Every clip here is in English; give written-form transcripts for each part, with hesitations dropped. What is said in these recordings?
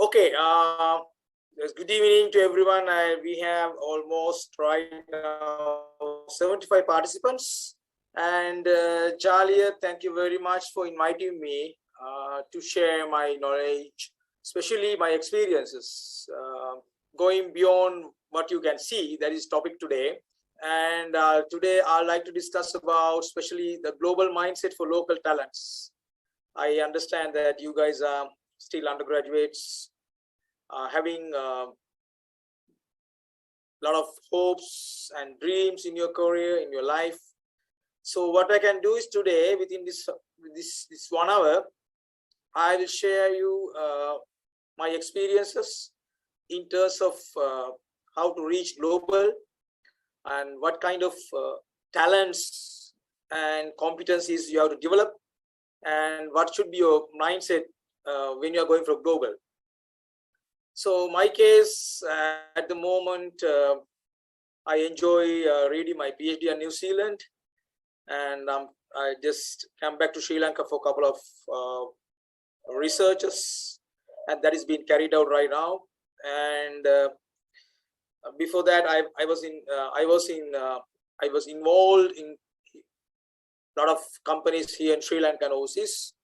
Okay, good evening to everyone. We have almost right now 75 participants. And Jalia, thank you very much for inviting me to share my knowledge, especially my experiences, going beyond what you can see. That is topic today. And today I'd like to discuss about especially the global mindset for local talents. I understand that you guys are still undergraduates, having a lot of hopes and dreams in your career, in your life. So what I can do is today, within this 1 hour, I will share you my experiences in terms of how to reach global and what kind of talents and competencies you have to develop, and what should be your mindset when you are going for global. So my case at the moment, I enjoy reading my PhD in New Zealand, and I just came back to Sri Lanka for a couple of researches, and that is being carried out right now. And before that, I was involved in a lot of companies here in Sri Lanka and overseas.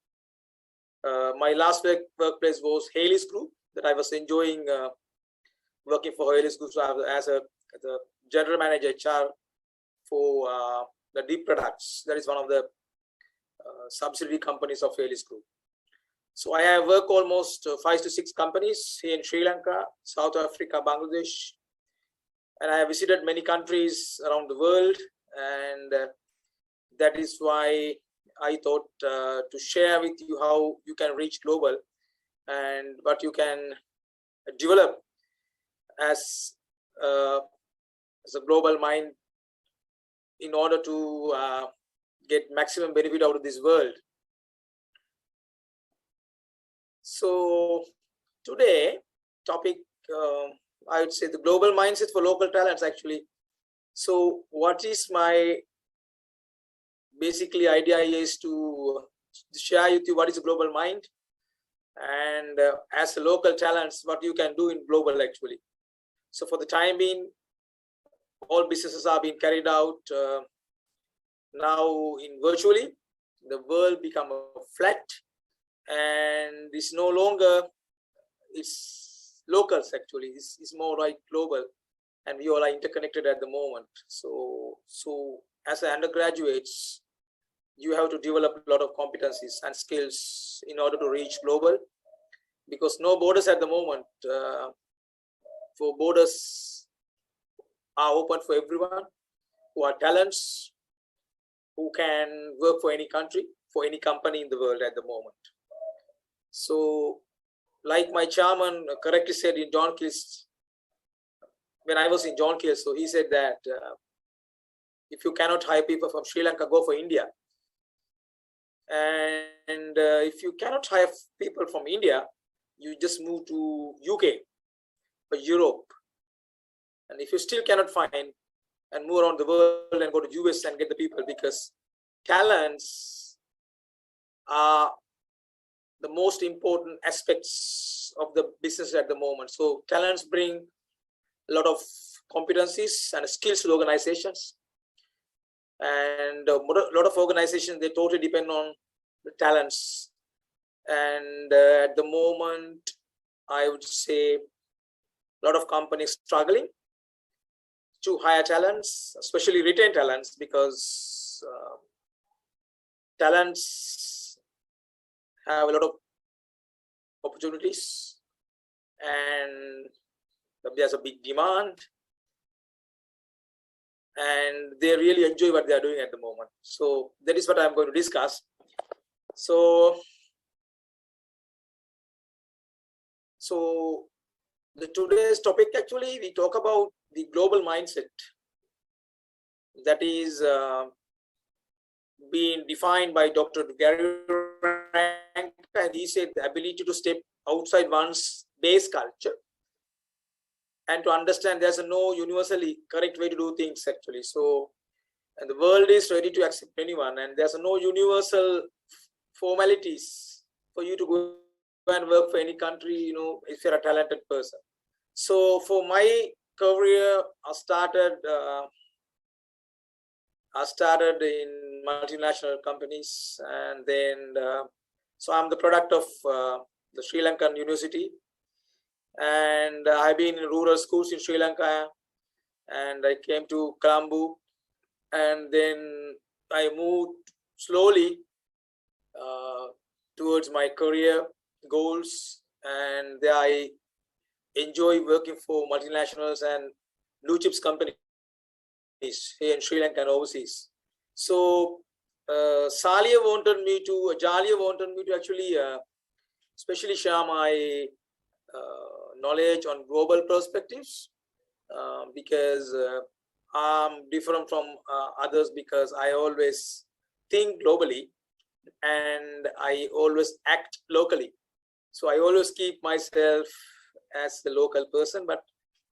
My last workplace was Haley's Group, that I was enjoying working for Haley's Group as a general manager HR for the deep products. That is one of the subsidiary companies of Haley's Group. So I have worked almost 5 to 6 companies here in Sri Lanka, South Africa, Bangladesh, and I have visited many countries around the world, and that is why I thought to share with you how you can reach global and what you can develop as a global mind in order to get maximum benefit out of this world. So today topic, I would say the global mindset for local talents actually. So what is my basically idea is to share with you what is a global mind, and as a local talents, what you can do in global actually. So for the time being, all businesses are being carried out now in virtually. The world become flat, and it's no longer it's locals actually. It's more like global, and we all are interconnected at the moment. So as an undergraduates, you have to develop a lot of competencies and skills in order to reach global, because no borders at the moment. For borders are open for everyone who are talents, who can work for any country, for any company in the world at the moment. So like my chairman correctly said in John Keel's, when I was in John Keel, so he said that if you cannot hire people from Sri Lanka, go for India. And if you cannot hire people from India, you just move to UK or Europe. And if you still cannot find, and move around the world and go to US and get the people, because talents are the most important aspects of the business at the moment. So talents bring a lot of competencies and skills to organizations. And a lot of organizations, they totally depend on the talents. And at the moment, I would say a lot of companies struggling to hire talents, especially retain talents, because talents have a lot of opportunities and there's a big demand, and they really enjoy what they are doing at the moment. So that is what I'm going to discuss. So the today's topic, actually, we talk about the global mindset that is being defined by Dr. Gary Rank, and he said the ability to step outside one's base culture and to understand there's no universally correct way to do things actually. So, and the world is ready to accept anyone, and there's no universal formalities for you to go and work for any country, you know, if you're a talented person. So for my career, I started in multinational companies, and then so I'm the product of the Sri Lankan University, and I've been in rural schools in Sri Lanka, and I came to Colombo, and then I moved slowly towards my career goals, and there I enjoy working for multinationals and blue chips companies here in Sri Lanka and overseas. So Jalia wanted me to actually especially share my knowledge on global perspectives, because I'm different from others, because I always think globally and I always act locally. So I always keep myself as the local person, but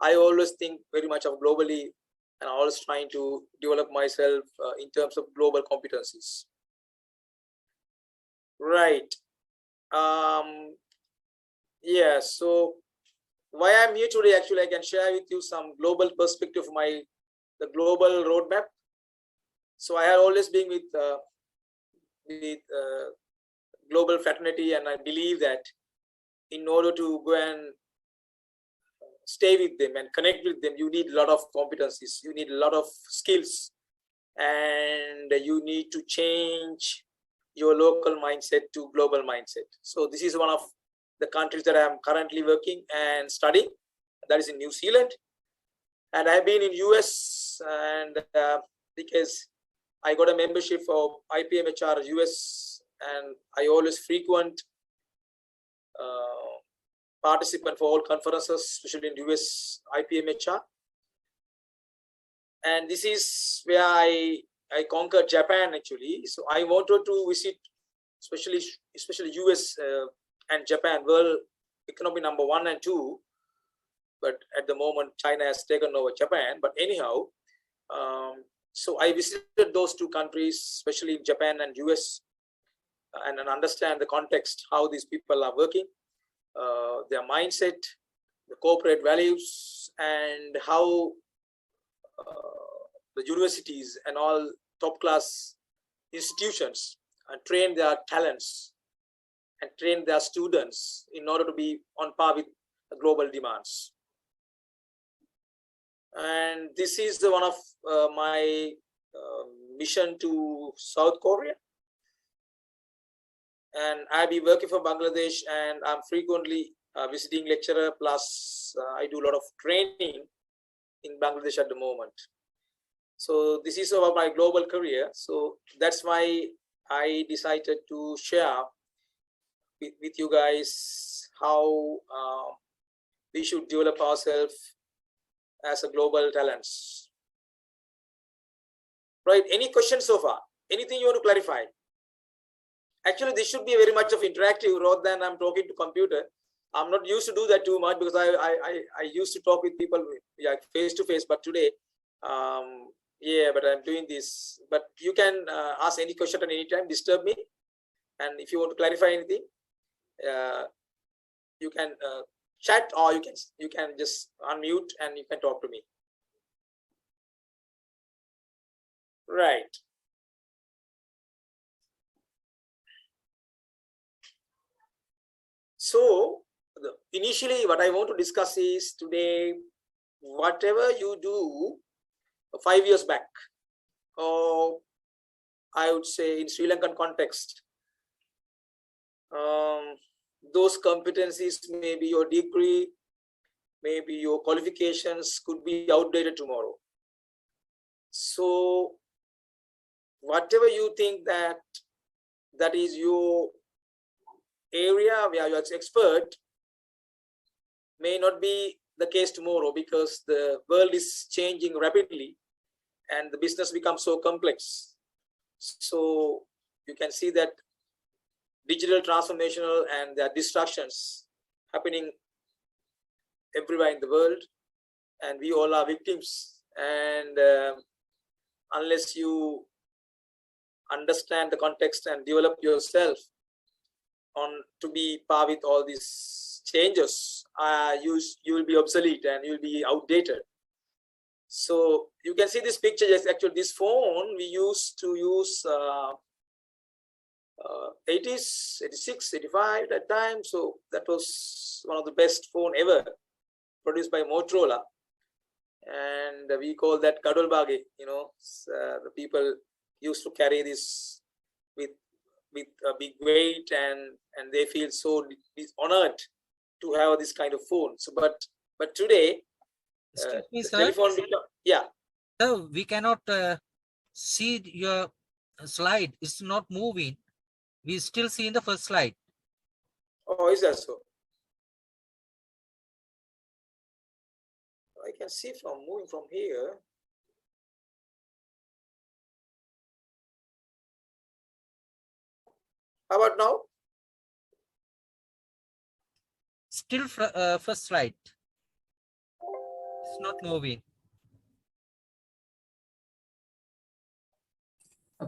I always think very much of globally, and always trying to develop myself in terms of global competencies. Right. Yeah, so why I'm here today, actually, I can share with you some global perspective of the global roadmap. So I have always been with global fraternity, and I believe that in order to go and stay with them and connect with them, you need a lot of competencies, you need a lot of skills, and you need to change your local mindset to global mindset. So this is one of the countries that I am currently working and studying, that is in New Zealand. And I've been in US, and because I got a membership for IPMHR US, and I always frequent participant for all conferences, especially in US IPMHR. And this is where I conquered Japan, actually. So I wanted to visit especially US and Japan, world economy number 1 and 2. But at the moment, China has taken over Japan. But anyhow, so I visited those two countries, especially Japan and US, and understand the context, how these people are working, their mindset, the corporate values, and how the universities and all top class institutions train their talents and train their students in order to be on par with the global demands. And this is the one of my mission to South Korea. And I'll be working for Bangladesh, and I'm frequently visiting lecturer, plus I do a lot of training in Bangladesh at the moment. So this is about my global career. So that's why I decided to share with you guys how we should develop ourselves as a global talents. Right, any questions so far? Anything you want to clarify? Actually, this should be very much of interactive rather than I'm talking to computer. I'm not used to do that too much, because I used to talk with people face to face, but today, yeah, but I'm doing this. But you can ask any question at any time, disturb me, and if you want to clarify anything, you can chat, or you can just unmute and you can talk to me. Right. So initially, what I want to discuss is today, whatever you do 5 years back, or I would say in Sri Lankan context, those competencies, maybe your degree, maybe your qualifications could be outdated tomorrow. So whatever you think that is your area where you're expert may not be the case tomorrow, because the world is changing rapidly and the business becomes so complex. So you can see that digital transformational and there are distractions happening everywhere in the world, and we all are victims. And unless you understand the context and develop yourself, on to be par with all these changes, you will be obsolete and you will be outdated. So you can see this picture. Yes, actually this phone we used to use 80s, 86, 85 that time. So that was one of the best phone ever produced by Motorola, and we call that Kadolbage. You know, the people used to carry this with a big weight, and they feel so honored to have this kind of phone. So but today Excuse me, the sir. telephone yeah. So we cannot see your slide. It's not moving. We still see in the first slide. Oh, is that so? I can see from moving from here. How about now? Still first slide. It's not moving.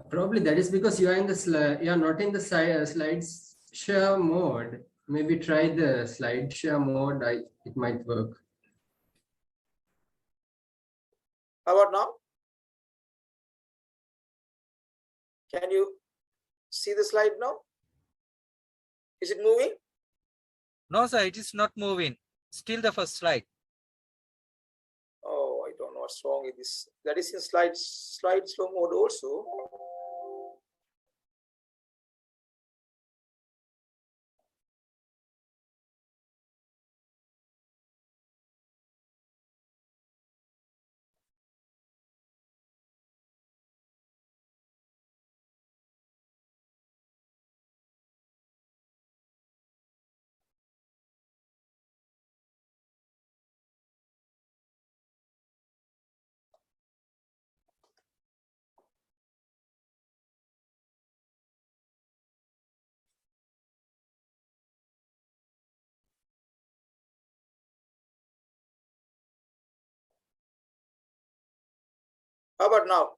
Probably that is because you are in the you are not in the slides share mode. Maybe try the slide share mode. It might work. How about now? Can you see the slide now? Is it moving? No, sir, it is not moving. Still the first slide. Oh, I don't know what's wrong with this. That is in slide slow mode also. How about now?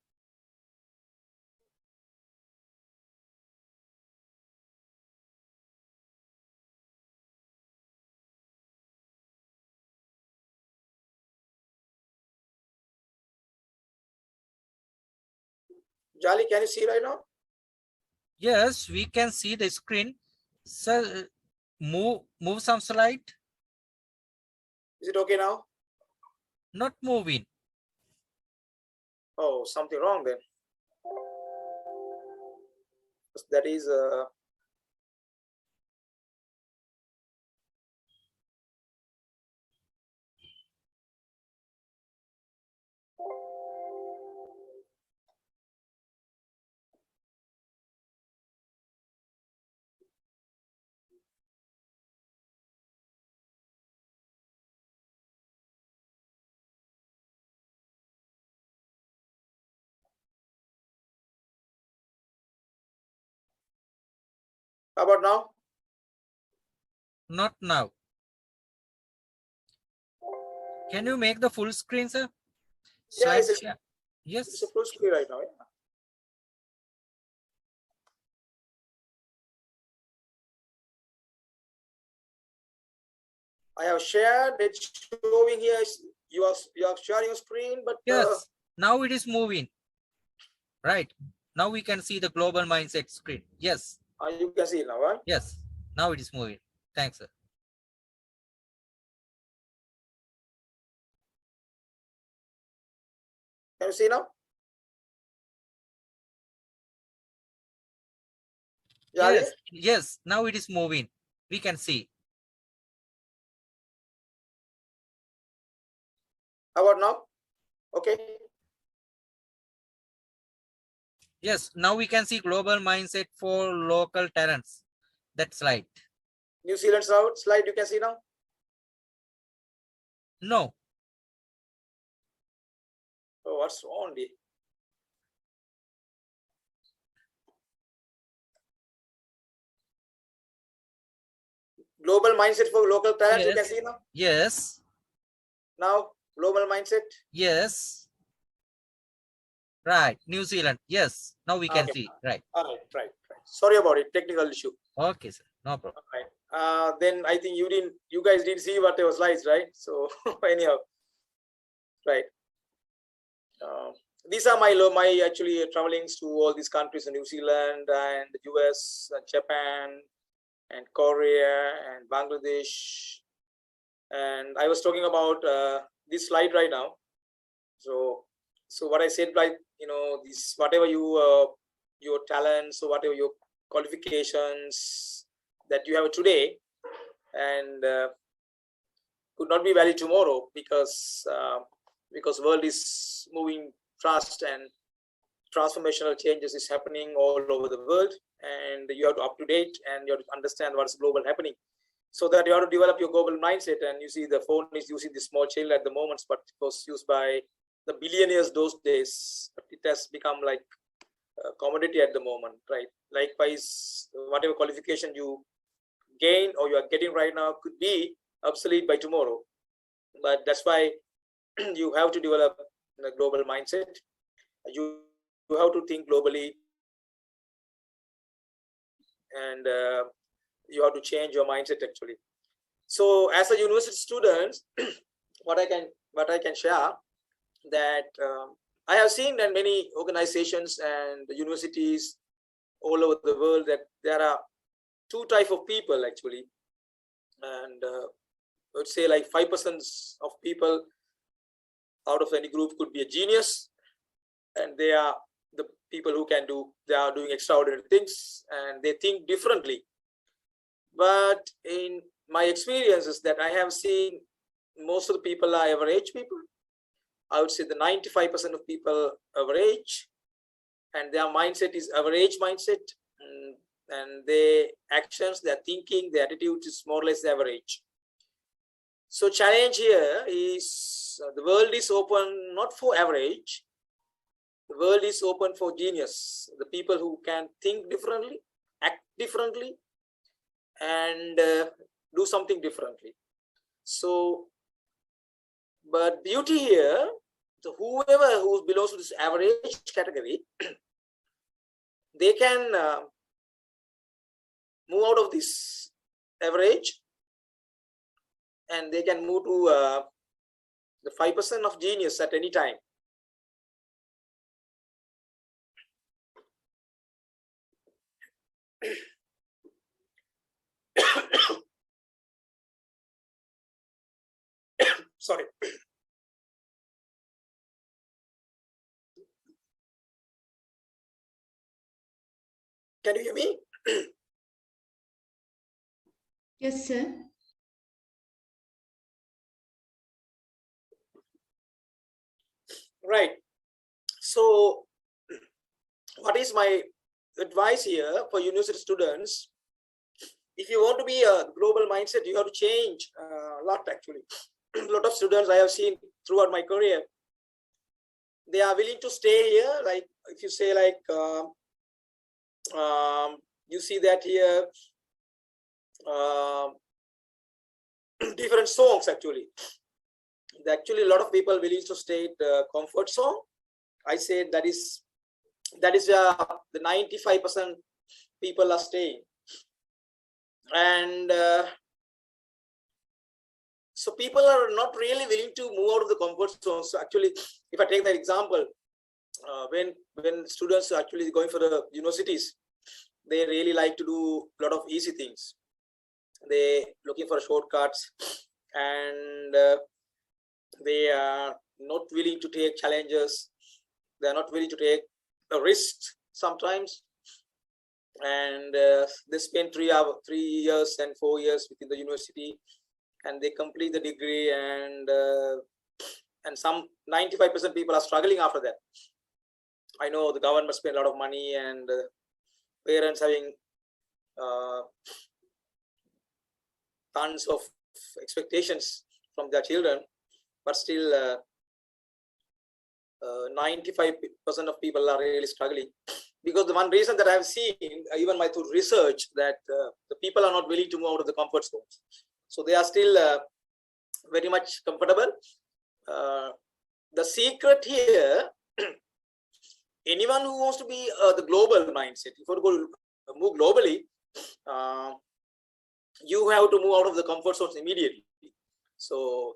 Jali, can you see right now? Yes, we can see the screen. Sir, move some slide. Is it okay now? Not moving. Oh, something wrong then. That is how about now? Not now. Can you make the full screen, sir? Yeah, Slide share. Yes. It's a full screen right now. Yeah. I have shared. It's showing here. You are sharing your screen, but Yes. Now it is moving. Right. Now we can see the global mindset screen. Yes. you can see it now, right? Yes. Now it is moving. Thanks, sir. Can you see now? Jali? Yes. Yes. Now it is moving. We can see. How about now? Okay. Yes. Now we can see global mindset for local talents. That slide. New Zealand slide you can see now? No. Oh, what's wrong? Global mindset for local talents, Yes. you can see now? Yes. Now, global mindset? Yes. Right. New Zealand. Yes. Now we can see. Right. All right, right. Sorry about it. Technical issue. Okay, sir. No problem. Right. Then I think you guys didn't see what was slides, right? So anyhow, right. These are my actually travelings to all these countries in New Zealand and the US and Japan and Korea and Bangladesh. And I was talking about this slide right now. So what I said, like, this, whatever your talents or whatever your qualifications that you have today, and could not be valid tomorrow, because world is moving fast and transformational changes is happening all over the world, and you have to up to date and you have to understand what's global happening, so that you have to develop your global mindset. And you see the phone is using this small child at the moment, but it was used by the billionaires those days. But it has become like a commodity at the moment, right? Likewise, whatever qualification you gain or you are getting right now could be obsolete by tomorrow. But that's why you have to develop a global mindset. You have to think globally, and you have to change your mindset actually. So as a university student, what I can share, that I have seen in many organizations and universities all over the world that there are two types of people actually, and I would say like 5% of people out of any group could be a genius, and they are the people who they are doing extraordinary things and they think differently. But in my experiences that I have seen, most of the people are average people. I would say the 95% of people average, and their mindset is average mindset, and their actions, their thinking, their attitude is more or less average. So challenge here is the world is open not for average. The world is open for genius, the people who can think differently, act differently, and do something differently. So, but beauty here, so whoever who belongs to this average category, they can move out of this average, and they can move to the 5% of genius at any time. Sorry. Can you hear me? Yes, sir. Right. So what is my advice here for university students? If you want to be a global mindset, you have to change a lot actually. A lot of students I have seen throughout my career, they are willing to stay here. Like if you say like, you see that here, different songs actually. Actually, a lot of people willing to stay at the comfort zone. I say that is where the 95% people are staying, and so people are not really willing to move out of the comfort zone. So actually, if I take that example, when students are actually going for the universities, they really like to do a lot of easy things. They looking for shortcuts, and they are not willing to take challenges. They are not willing to take a risk sometimes, and they spend 3 years and 4 years within the university, and they complete the degree, and some 95% people are struggling after that. I know the government spend a lot of money, and parents having tons of expectations from their children, but still 95% of people are really struggling, because the one reason that I've seen, even my through research, that the people are not willing to move out of the comfort zones. So they are still very much comfortable. The secret here, anyone who wants to be the global mindset, if you want to move globally, you have to move out of the comfort zones immediately. So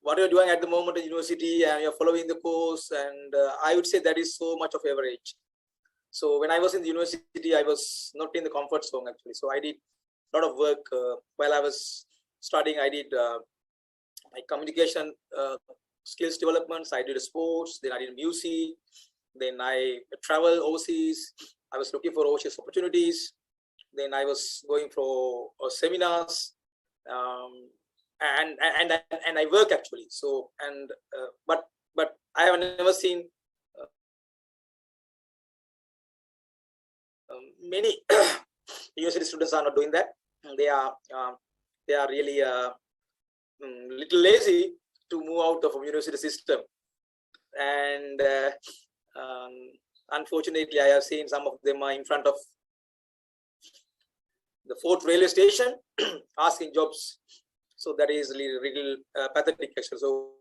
what you're doing at the moment in university, and you're following the course, and I would say that is so much of average. So when I was in the university, I was not in the comfort zone actually. So I did a lot of work while I was studying. I did my communication skills developments. I did sports. Then I did music. Then I traveled overseas. I was looking for overseas opportunities. Then I was going for seminars, and I work actually. So but I have never seen many university students are not doing that. They are really little lazy to move out of a university system, and unfortunately, I have seen some of them are in front of the Fort railway station asking jobs. So that is really pathetic actually. So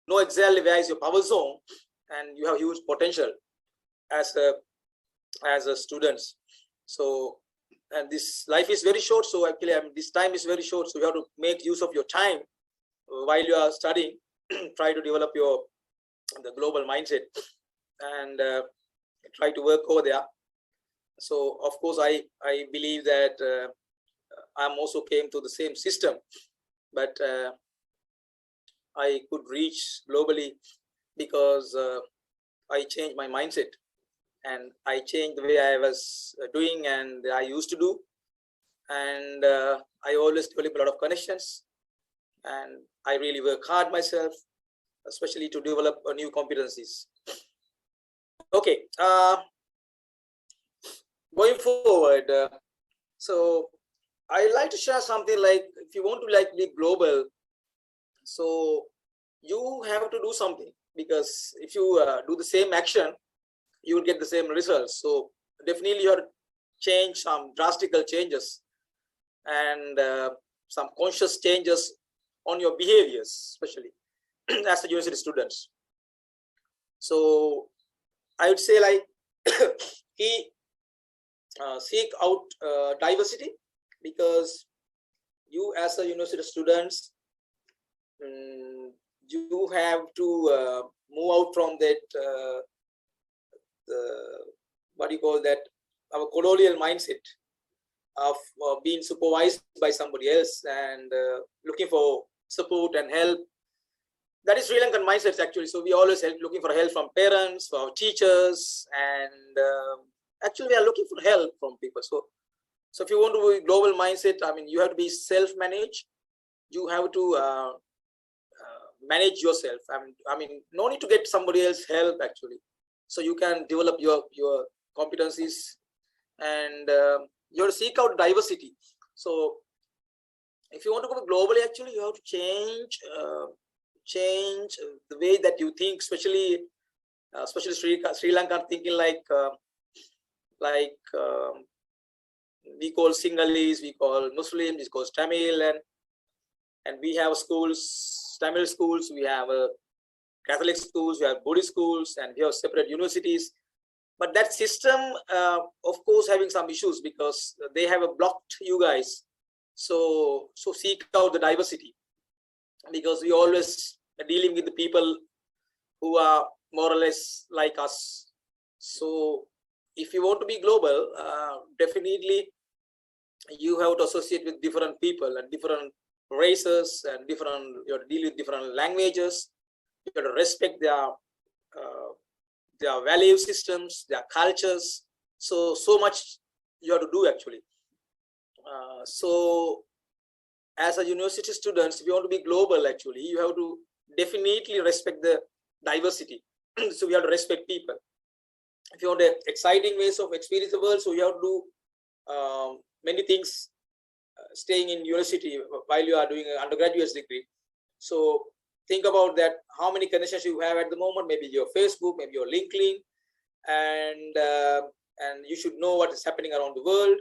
know exactly where is your power zone, and you have huge potential as a students. So, and this life is very short. So actually, this time is very short. So you have to make use of your time while you are studying. Try to develop the global mindset and try to work over there. So of course, I believe that I'm also came to the same system, but I could reach globally because I changed my mindset, and I changed the way I was doing and I used to do, and I always develop a lot of connections, and I really work hard myself, especially to develop new competencies. Okay, going forward, so I like to share something like, if you want to be global, so you have to do something, because if you do the same action, you will get the same results. So definitely you have to change some drastic changes and some conscious changes on your behaviors, especially as the university students. So I would say like seek out diversity, because you as a university students, you have to move out from that what do you call that, our colonial mindset of being supervised by somebody else and looking for support and help. That is Sri Lankan mindset actually. So we always looking for help from parents, from our teachers, and actually we are looking for help from people. So if you want to be global mindset, I mean, you have to be self-managed. You have to manage yourself. I mean, no need to get somebody else help actually. So you can develop your competencies, and you have to seek out diversity. So if you want to go globally, actually, you have to change the way that you think, especially Sri Lanka thinking like we call Sinhalese, we call Muslims, we call Tamil, and we have schools, Tamil schools, we have Catholic schools, we have Buddhist schools, and we have separate universities. But that system, of course, having some issues because they have blocked you guys. So seek out the diversity, because we always are dealing with the people who are more or less like us. So if you want to be global, definitely you have to associate with different people and different races, and you have to deal with different languages. You have to respect their value systems, their cultures. So much you have to do actually. So as a university students, if you want to be global, actually, you have to definitely respect the diversity. So we have to respect people. If you want exciting ways of experience the world, so you have to do many things staying in university while you are doing an undergraduate degree. So think about that, how many connections you have at the moment, maybe your Facebook, maybe your LinkedIn, and you should know what is happening around the world.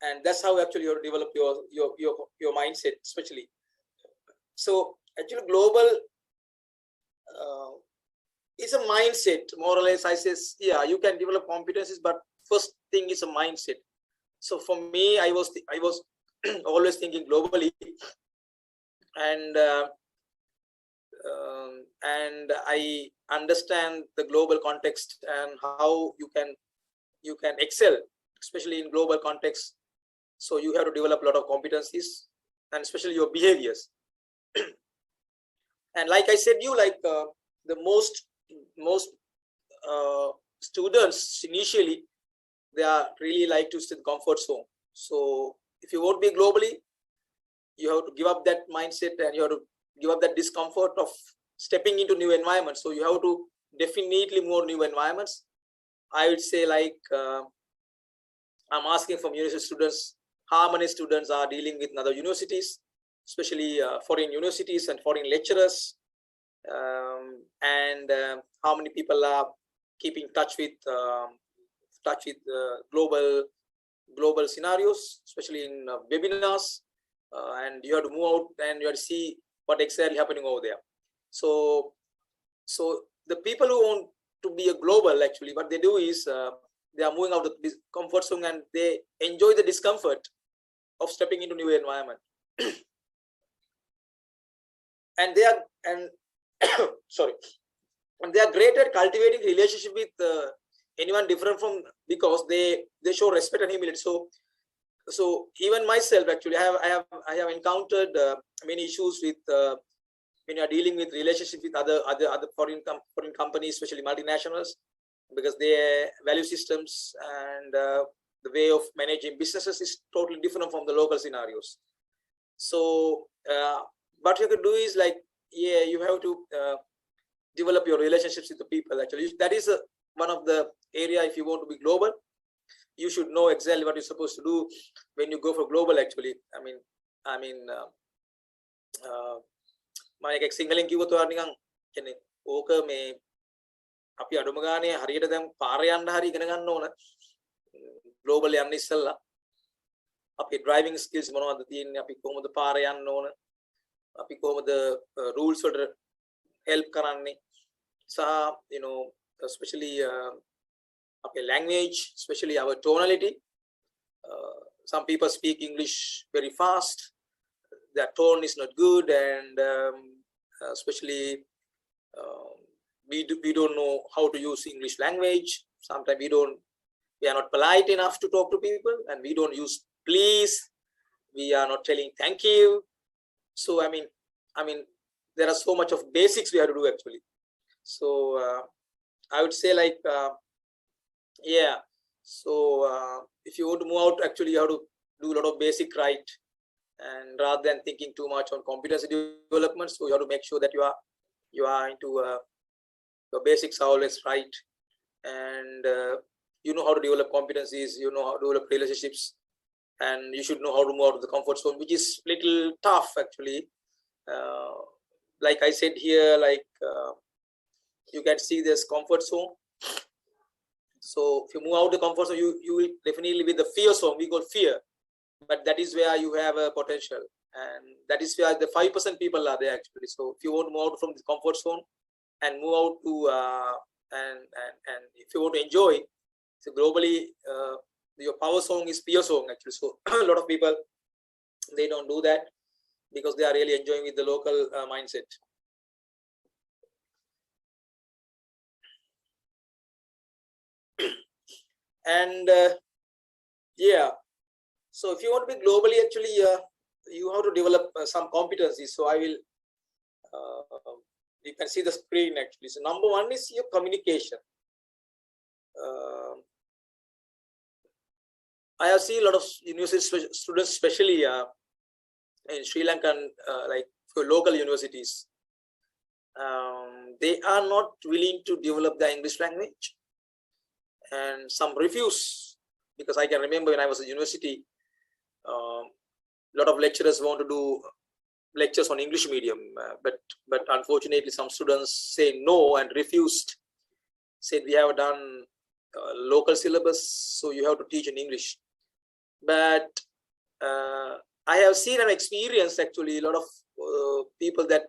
And that's how actually you develop your mindset, especially. So Actually, global is a mindset, more or less. I says, yeah, you can develop competencies, but first thing is a mindset. So for me, I was always thinking globally, and I understand the global context and how you can excel, especially in global context. So you have to develop a lot of competencies, and especially your behaviors. And like I said, the most students initially, they are really like to stay in comfort zone. So if you won't be globally, you have to give up that mindset, and you have to give up that discomfort of stepping into new environments. So you have to definitely more new environments. I would say, like, I'm asking from university students, how many students are dealing with other universities, especially foreign universities and foreign lecturers, and how many people are keeping touch with global scenarios, especially in webinars, and you have to move out and you have to see what exactly happening over there. So the people who want to be a global, actually what they do is they are moving out of this comfort zone, and they enjoy the discomfort of stepping into new environment. And they are sorry, and they are great at cultivating relationship with anyone different from, because they show respect and humility. So even myself, actually, I have encountered many issues with when you are dealing with relationship with other foreign companies, especially multinationals, because their value systems and the way of managing businesses is totally different from the local scenarios. So what you could do is, like, yeah, you have to develop your relationships with the people. Actually, that is one of the area. If you want to be global, you should know exactly what you're supposed to do when you go for global. Actually, I mean මම එක සිංහලෙන් කිව්වොත් ඔයාලා නිකන් කියන්නේ ඕක මේ අපි අඩුම ගානේ හරියට දැන් පාර යන්න හරි ඉගෙන ගන්න ඕන ග්ලෝබල් යන්න ඉස්සෙල්ලා අපි ඩ්‍රයිවිං ස්කිල්ස් මොනවද තියෙන්නේ අපි කොහොමද පාර යන්න ඕන අපි කොහොමද රූල්ස් වලට හෙල්ප් කරන්නේ සහ you know especially අපේ language, especially our tonality. Some people speak English very fast, their tone is not good, and especially we don't know how to use English language. Sometimes we are not polite enough to talk to people, and we don't use please, we are not telling thank you. So I mean there are so much of basics we have to do, actually. So I would say, like, yeah, so if you want to move out, actually you have to do a lot of basic right, and rather than thinking too much on competency development, so you have to make sure that you are into your basics are always right, and you know how to develop competencies, you know how to develop relationships, and you should know how to move out of the comfort zone, which is little tough, actually. Like I said here, like you can see this comfort zone. So if you move out the comfort zone, you will definitely be the fear zone. We call fear, but that is where you have a potential, and that is where the 5% people are there, actually. So if you want to move out from the comfort zone and move out to and if you want to enjoy, so globally your power zone is fear zone, actually. So a lot of people, they don't do that because they are really enjoying with the local mindset. And yeah, so if you want to be globally, actually you have to develop some competencies. So I will you can see the screen, actually. So number one is your communication. I have seen a lot of university students, especially in Sri Lanka, like for local universities, they are not willing to develop the English language, and some refuse, because I can remember when I was at university, a lot of lecturers want to do lectures on English medium, but unfortunately some students say no and refused, said we have done local syllabus, so you have to teach in English. But I have seen and experienced, actually, a lot of people that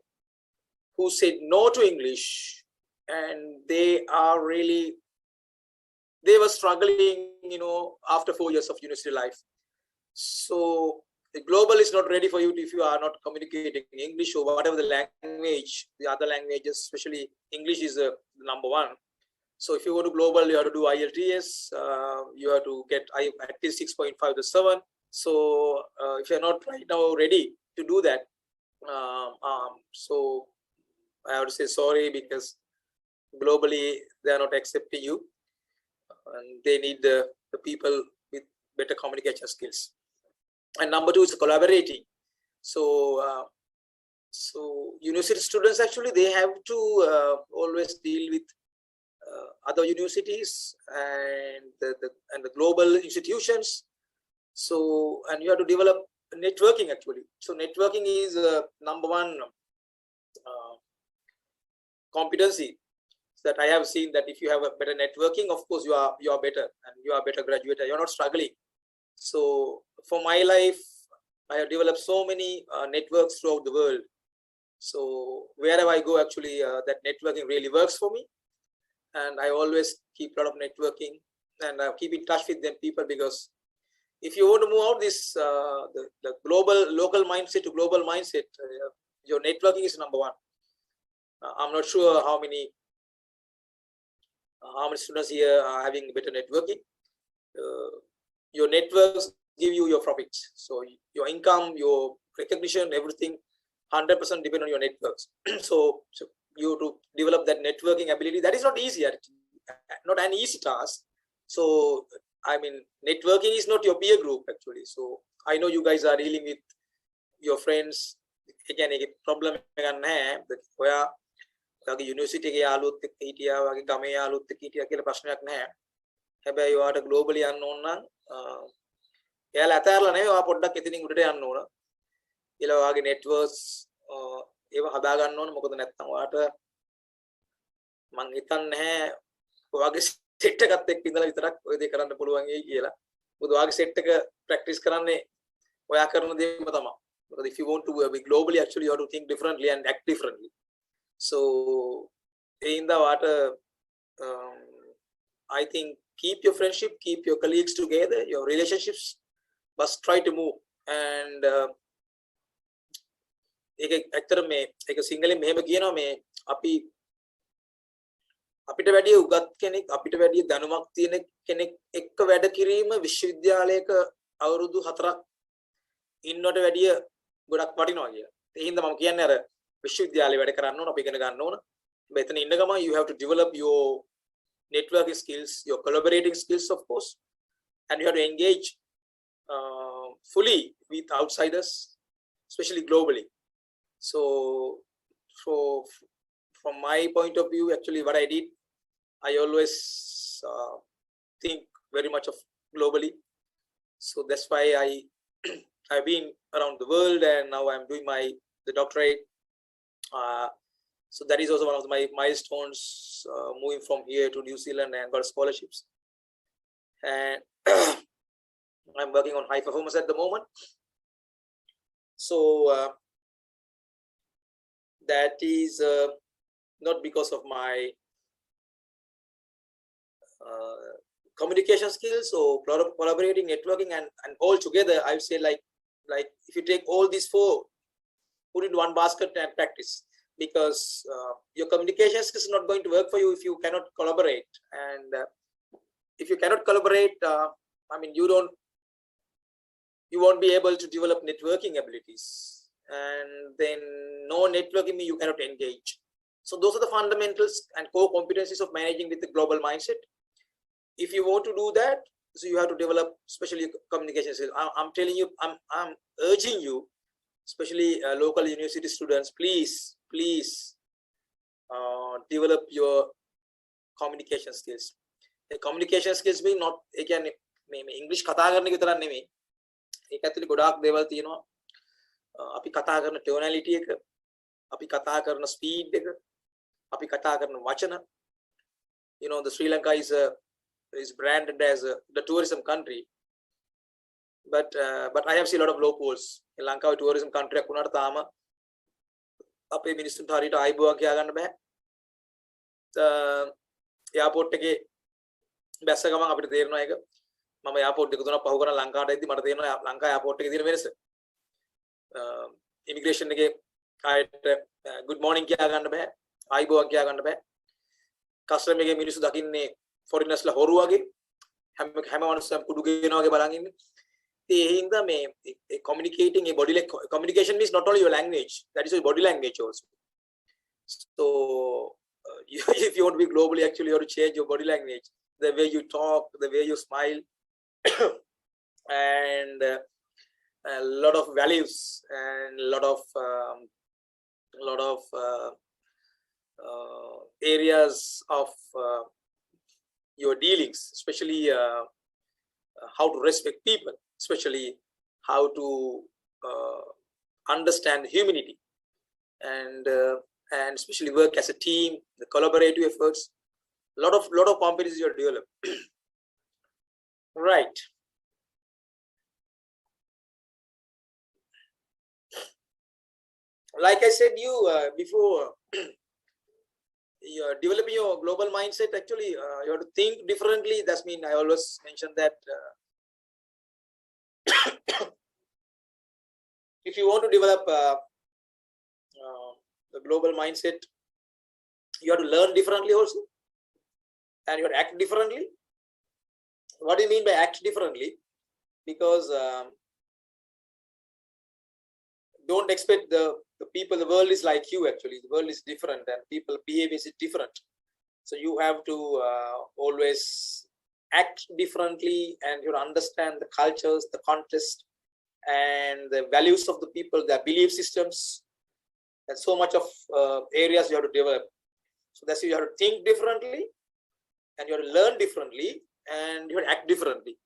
who said no to English, and they were struggling, after 4 years of university life. So the global is not ready for you if you are not communicating in English or whatever the language, the other languages, especially English is the number one. So if you go to global, you have to do IELTS, you have to get at least 6.5 to 7. So if you're not right now ready to do that, so I have to say sorry, because globally they are not accepting you, and they need the people with better communication skills. And number two is collaborating. So university students, actually, they have to always deal with other universities and the global institutions. So, and you have to develop networking, actually. So networking is number one competency that I have seen, that if you have a better networking, of course you are better, and you are better graduate, you're not struggling. So for my life, I have developed so many networks throughout the world. So wherever I go, actually, that networking really works for me. And I always keep a lot of networking, and I keep in touch with them people, because if you want to move out this the local mindset to global mindset, your networking is number one. I'm not sure how many students here are having better networking. Your networks give you your profits. So your income, your recognition, everything 100% depend on your networks. So you to develop that networking ability, that is not easy, not an easy task. So I mean, networking is not your peer group, actually. So I know you guys are dealing with your friends. Again, a problem university එකේ යාළුවොත් එක්ක හිටියා වගේ ගමේ යාළුවොත් එක්ක හිටියා කියලා ප්‍රශ්නයක් නැහැ. හැබැයි ඔයාට ග්ලෝබලි යන්න ඕන නම් එයාලා අතහැරලා නෙවෙයි, ඔයා පොඩ්ඩක් එතනින් උඩට යන්න ඕන. ඊළඟ ඔයාගේ networks ඒව හදා ගන්න ඕන. මොකද නැත්තම් ඔයාට මං හිතන්නේ නැහැ ඔයාගේ set එකත් එක්ක ඉඳලා විතරක් ඔය දේ කරන්න පුළුවන් වෙයි කියලා. මොකද ඔයාගේ set එක practice කරන්නේ ඔයා කරන දේම තමයි. Because if you want to be globally, actually you have to think differently and act differently. So in the water, I think keep your friendship, keep your colleagues together, your relationships, but try to move. And එක සිංහලෙන් මෙහෙම කියනවා, මේ අපිට වැඩි උගත් කෙනෙක්, අපිට වැඩි දැනුමක් තියෙන කෙනෙක් එක්ක වැඩ කිරීම විශ්වවිද්‍යාලයක අවුරුදු 4ක් ඉන්නවට වැඩිය ගොඩක් වටිනවා කියලා. ඒ හින්දා මම කියන්නේ අර විශ්වවිද්‍යාලේ වැඩ කරන්න ඕන, අපි ඉගෙන ගන්න ඕන. මෙතන ඉන්න ගමන් you have to develop your networking skills, your collaborating skills, of course, and you have to engage fully with outsiders, especially globally. So from my point of view, actually what I did, I always think very much of globally. So that's why I've been around the world, and now I'm doing the doctorate. So that is also one of my milestones, moving from here to New Zealand and got scholarships. And I'm working on high performance at the moment. So that is not because of my communication skills or collaborating, networking, and all together. I would say like if you take all these four, put it in one basket and practice, because your communication skills is not going to work for you if you cannot collaborate. And if you cannot collaborate, I mean, you won't be able to develop networking abilities, and then no networking means you cannot engage. So those are the fundamentals and core competencies of managing with the global mindset. If you want to do that, so you have to develop especially communication skills. I'm telling you, I'm urging you, especially local university students, please develop your communication skills. The communication skills mean not again English කතා කරන එක විතරක් නෙමෙයි. ඒක ඇතුලේ ගොඩාක් දේවල් තියෙනවා. අපි කතා කරන tonality එක, අපි කතා කරන speed එක, අපි කතා කරන වචන. You know, the Sri Lanka is branded as the tourism country, but I have seen a lot of loopholes. In Lanka tourism country එකක් වුණාට තාම අපේ මිනිස්සුන්ට හරියට ආයිබුවන් කියා ගන්න බෑ. එයාපෝට් එකේ බැස්ස ගමන් අපිට තේරෙනවා ඒක. මම එයාපෝට් එක තුනක් පහු කරන ලංකාවට එද්දි මට තේරෙනවා ලංකා එයාපෝට් එකේ තියෙන වෙනස. ඉමිග්‍රේෂන් එකේ ආයෙත් good morning කියා ගන්න බෑ. ආයිබුවන් කියා ගන්න බෑ. කස්ටම් එකේ මිනිස්සු දකින්නේ foreigners ලා හොරු වගේ. හැම මිනිස්සුම කුඩු ගේනවා වගේ බලන් ඉන්නේ. ඒ හින්දා මේ communicating a body like communication means not only your language, that is your body language also. So if you want to be globally, actually you have to change your body language, the way you talk, the way you smile, and a lot of values and a lot of areas of your dealings, especially how to respect people, especially how to understand humanity, and especially work as a team, the collaborative efforts. lot of competencies you develop. Right. Like I said you before, you're developing your global mindset. Actually, you have to think differently. That's mean I always mention that if you want to develop the global mindset, you have to learn differently also, and you have to act differently. What do you mean by act differently? Because don't expect the people, the world is like you. Actually, the world is different and people behavior is different. So you have to always act differently, and you understand the cultures, the context, and the values of the people, their belief systems, and so much of areas you have to develop. So that's why you have to think differently, and you have to learn differently, and you have to act differently.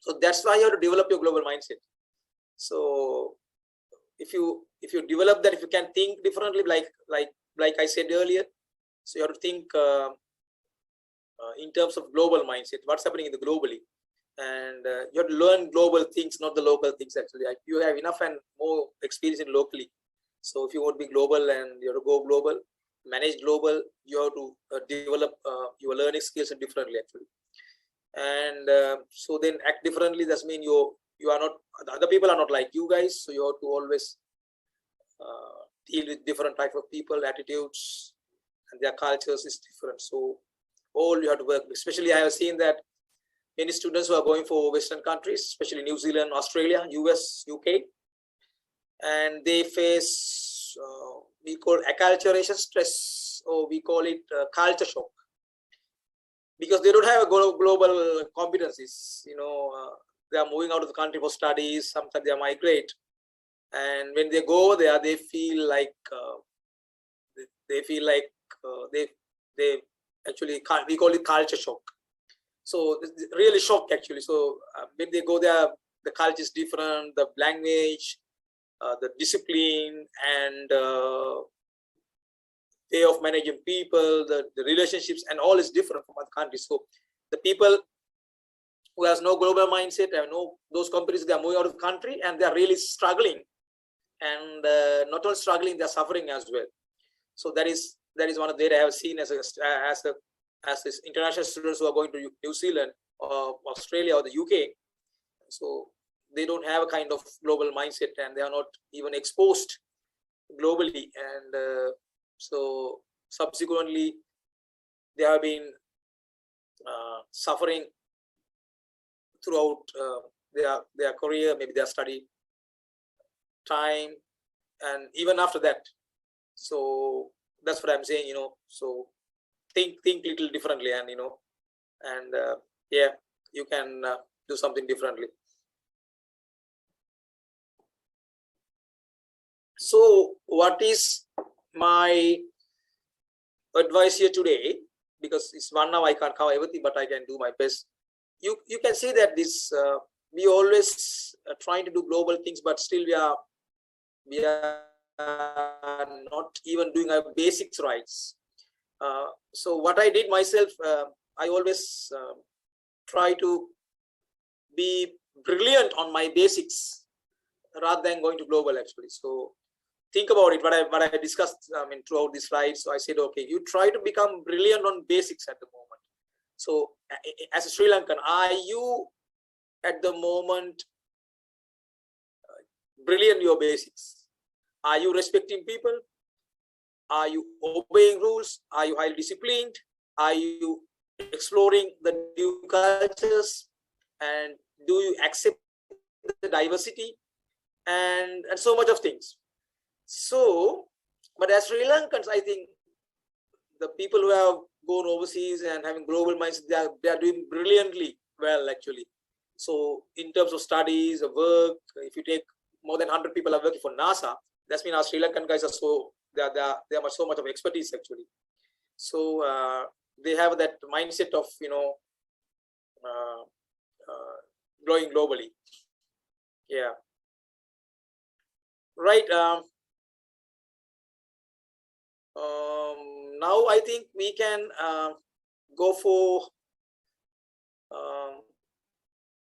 So that's why you have to develop your global mindset. So if you develop that, if you can think differently, like I said earlier, so you have to think in terms of global mindset, what's happening in the globally, and you have to learn global things, not the local things. Actually, you have enough and more experience in locally. So if you want to be global and you have to go global, manage global, you have to develop your learning skills differently actually. And so then act differently, that means you are not, the other people are not like you guys, so you have to always deal with different type of people, attitudes, and their cultures is different. So all you have to work with. Especially I have seen that many students who are going for Western countries, especially New Zealand, Australia, US, UK, and they face we call acculturation stress, or we call it culture shock, because they don't have a global competencies. They are moving out of the country for studies. Sometimes they migrate, and when they go there, they feel like they actually, we call it culture shock. So it's really shock actually. So when they go there, the culture is different, the language, the discipline, and way of managing people, the relationships, and all is different from other countries. So the people who has no global mindset, have those companies, they are moving out of the country and they are really struggling, and not only struggling, they are suffering as well. So that is one of the data I have seen as international students who are going to New Zealand or Australia or the UK. So they don't have a kind of global mindset, and they are not even exposed globally, and so subsequently they have been suffering throughout their career, maybe their study time, and even after that. So that's what I'm saying, so think little differently, and and yeah, you can do something differently. So what is my advice here today? Because it's 1 hour, I can't cover everything, but I can do my best. You can see that this we always trying to do global things, but still we are not even doing our basics right. So what I did myself, I always try to be brilliant on my basics rather than going to global actually. So think about it, what I discussed throughout the slides. So I said, okay, you try to become brilliant on basics at the moment. So as a Sri Lankan, are you at the moment brilliant your basics? Are you respecting people? Are you obeying rules? Are you highly disciplined? Are you exploring the new cultures? And do you accept the diversity? And so much of things. So, but as Sri Lankans, I think the people who have gone overseas and having global minds, they are doing brilliantly well, actually. So in terms of studies, of work, if you take more than 100 people are working for NASA, that's mean our Sri Lankan guys are so, they have so much of expertise, actually. So they have that mindset of, growing globally. Yeah. Right. Now I think we can go for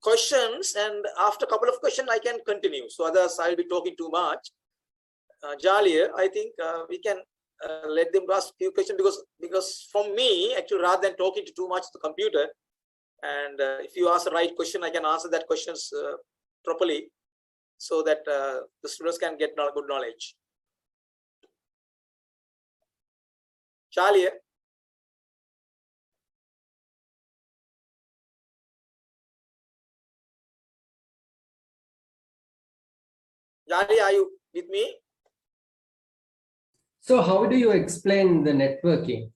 questions, and after a couple of questions I can continue. So others I'll be talking too much. Jalia, I think we can let them ask few questions, because from me, actually, rather than talking too much to the computer, and if you ask the right question, I can answer that questions properly, so that the students can get good knowledge. Charlie, Charlie, are you with me? So how do you explain the networking?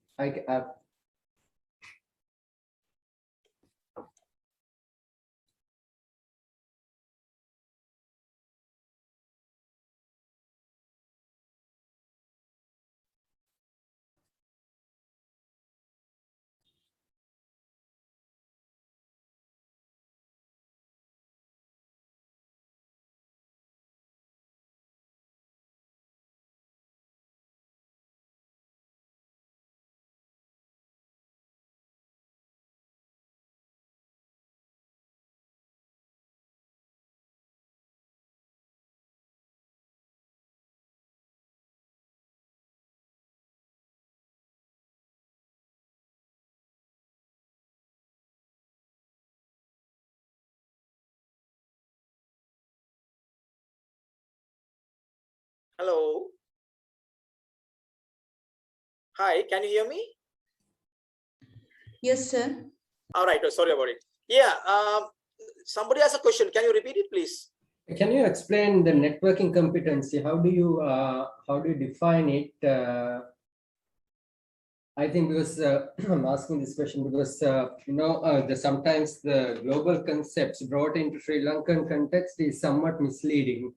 Hello. Hi, can you hear me? Yes, sir. All right. Sorry about it. Yeah. Somebody has a question. Can you repeat it, please? Can you explain the networking competency? How do you define it? I think because I'm asking this question because sometimes the global concepts brought into Sri Lankan context is somewhat misleading,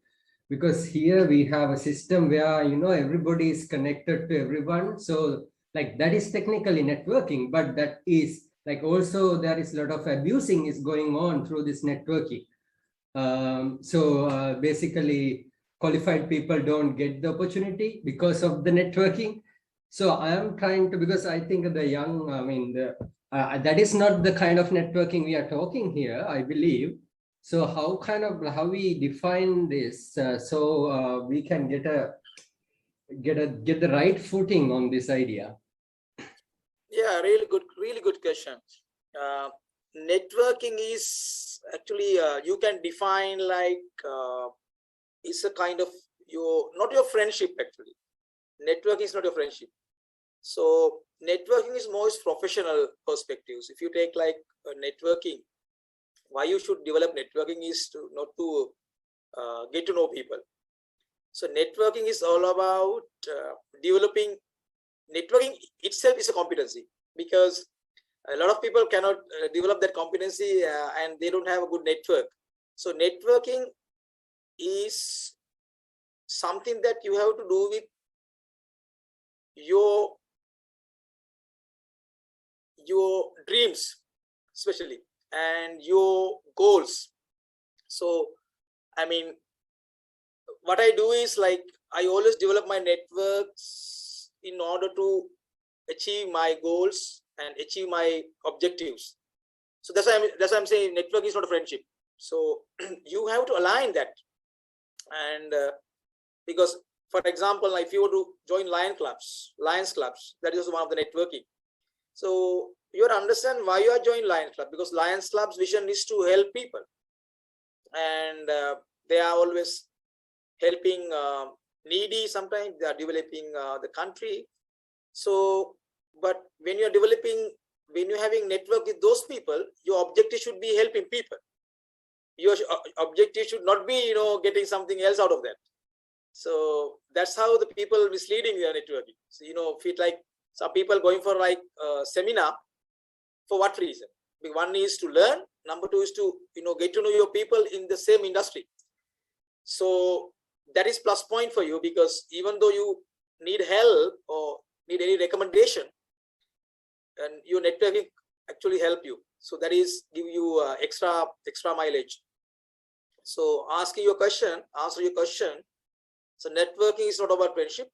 because here we have a system where everybody is connected to everyone. So like that is technically networking, but that is like also there is a lot of abusing is going on through this networking. Basically qualified people don't get the opportunity because of the networking. So I am trying to, because I think the young, that is not the kind of networking we are talking here, I believe. So how we define this so we can get the right footing on this idea? Yeah, really good question. Networking is actually you can define like it's a kind of not your friendship actually. Networking is not your friendship. So networking is most professional perspectives. If you take like networking, why you should develop networking is not to get to know people. So networking is all about developing. Networking itself is a competency, because a lot of people cannot develop that competency and they don't have a good network. So networking is something that you have to do with your dreams especially, and your goals. So I mean, what I do is like I always develop my networks in order to achieve my goals and achieve my objectives. So that's why I'm saying network is not a friendship. So you have to align that, and because For example, if you were to join Lions clubs, that is one of the networking. So you have to understand why you are joining Lions club, because Lions club's vision is to help people, and they are always helping needy. Sometimes they are developing the country. So, but when you're having network with those people, your objective should be helping people. Your objective should not be, getting something else out of that. So that's how the people misleading their networking. So, feel like some people going for like seminar, for what reason? One is to learn. Number two is to, get to know your people in the same industry. So that is plus point for you, because even though you need help or need any recommendation, and your networking actually help you. So that is give you extra mileage. So answer your question. So networking is not about friendship.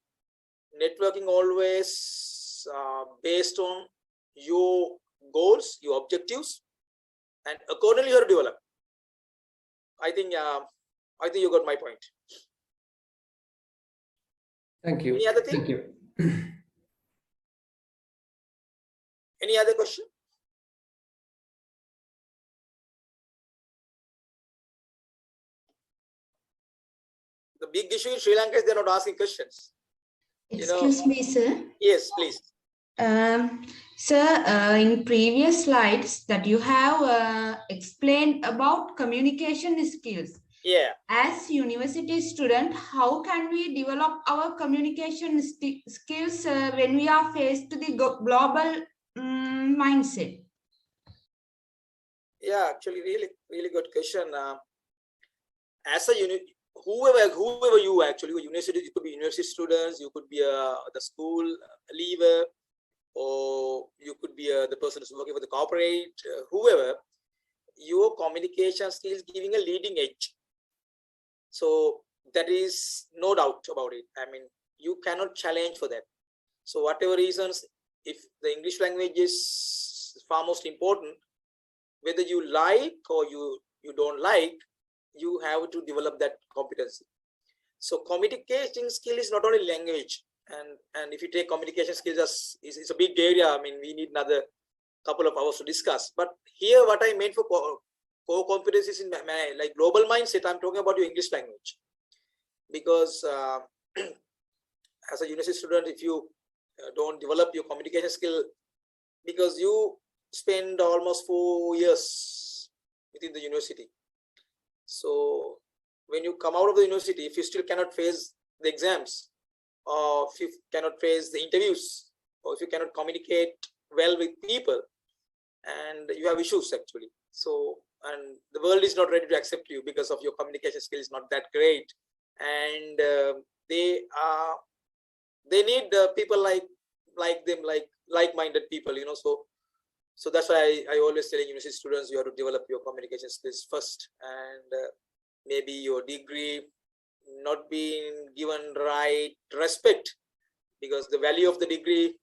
Networking always based on your goals, your objectives, and accordingly you are developed. I think you got my point. Thank you. Any other thing? Thank you. Any other question? The big issue in Sri Lanka is they're not asking questions. Excuse me, sir. Yes, please. Sir, in previous slides that you have explained about communication skills. Yeah. As university student, how can we develop our communication skills when we are faced to the global mindset? Yeah, actually, really good question. As a whoever you actually, university, you could be university students, you could be the school leaver, or you could be the person who's working for the corporate, whoever. Your communication skills giving a leading edge. So that is no doubt about it. I mean, you cannot challenge for that. So whatever reasons, if the English language is far most important, whether you like or you don't like, you have to develop that competency. So communication skill is not only language, and if you take communication skills as it's a big area. I mean, we need another couple of hours to discuss. But here, what I meant for core competencies in like global mindset, I'm talking about your English language, because as a university student, if you don't develop your communication skill, because you spend almost 4 years within the university. So when you come out of the university, if you still cannot face the exams, or if you cannot face the interviews, or if you cannot communicate well with people, and you have issues actually. So, and the world is not ready to accept you because of your communication skill is not that great, and they need people like them, like-minded people, So that's why I always tell university students, you have to develop your communication skills first, and maybe your degree not being given right respect, because the value of the degree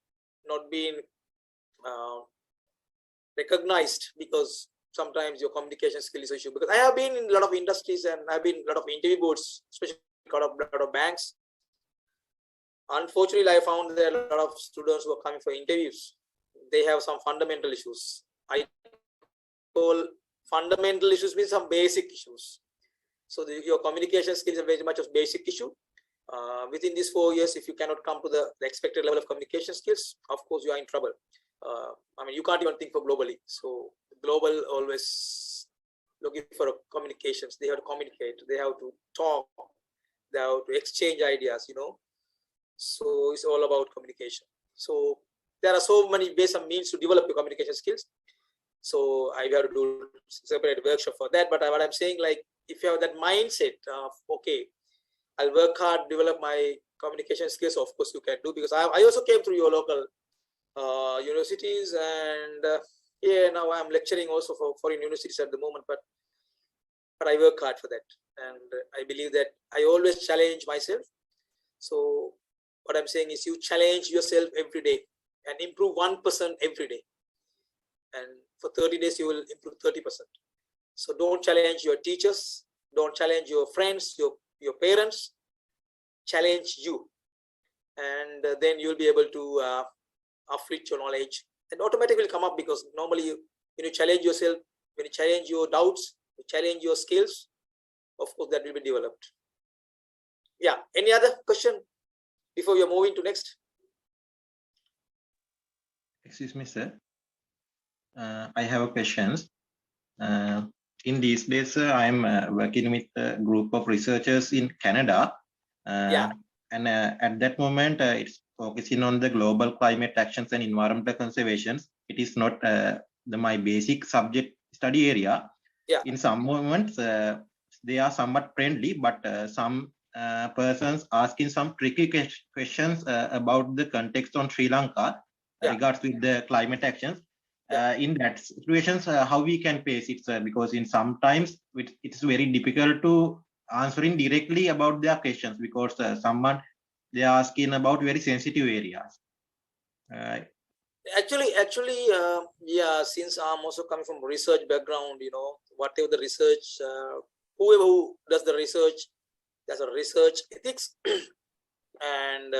not being recognized, because sometimes your communication skill is an issue. Because I have been in a lot of industries, and I've been in a lot of interview boards, especially a lot of banks. Unfortunately, I found there are a lot of students who are coming for interviews. They have some fundamental issues. I call fundamental issues means some basic issues. So your communication skills are very much a basic issue. Within these 4 years, if you cannot come to the expected level of communication skills, of course you are in trouble. I mean, you can't even think for globally. So global always looking for communications. They have to communicate. They have to talk. They have to exchange ideas. So it's all about communication. So there are so many ways and means to develop your communication skills. So I have to do separate workshop for that. But what I'm saying, like, if you have that mindset of, okay, I'll work hard, develop my communication skills, of course you can do, because I also came through your local universities, and now I'm lecturing also for foreign universities at the moment, but I work hard for that, and I believe that I always challenge myself. So what I'm saying is, you challenge yourself every day and improve 1% every day, and for 30 days you will improve 30%. So don't challenge your teachers, don't challenge your friends, your parents. challenge you, and then you'll be able to afflict your knowledge, and automatically come up, because normally when you challenge yourself, when you challenge your doubts, you challenge your skills, of course that will be developed. Yeah, any other question before we are moving to next? Excuse me, sir. I have a question. In these days, I'm working with a group of researchers in Canada. Yeah. And at that moment, it's focusing on the global climate actions and environmental conservation. It is not my basic subject study area. Yeah. In some moments, they are somewhat friendly, but some persons asking some tricky questions about the context on Sri Lanka regards with the climate actions. In that situations, how we can face it, sir? Because in sometimes it's very difficult to answering directly about their questions, because someone they are asking about very sensitive areas. Actually, yeah, since I'm also coming from research background, you know, whatever the research, whoever who does the research, there's a research ethics, and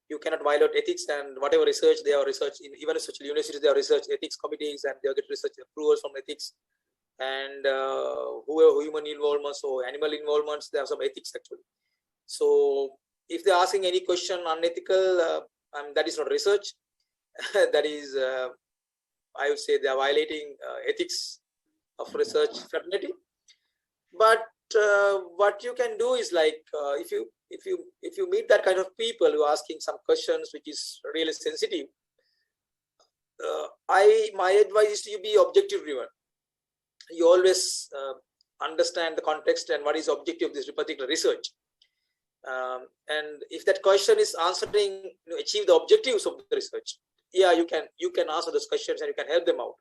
you cannot violate ethics, and whatever research they are research in, even research universities, there are research ethics committees, and they get research approvals from ethics, and whoever human involvements or animal involvements, there are some ethics actually. So if they're asking any question unethical, that is not research. That is, I would say they are violating ethics of research fraternity. But what you can do is like, if you meet that kind of people who are asking some questions which is really sensitive, my advice is to be objective driven. You always understand the context and what is the objective of this particular research. And if that question is answering, achieve the objectives of the research, yeah, you can answer those questions and you can help them out.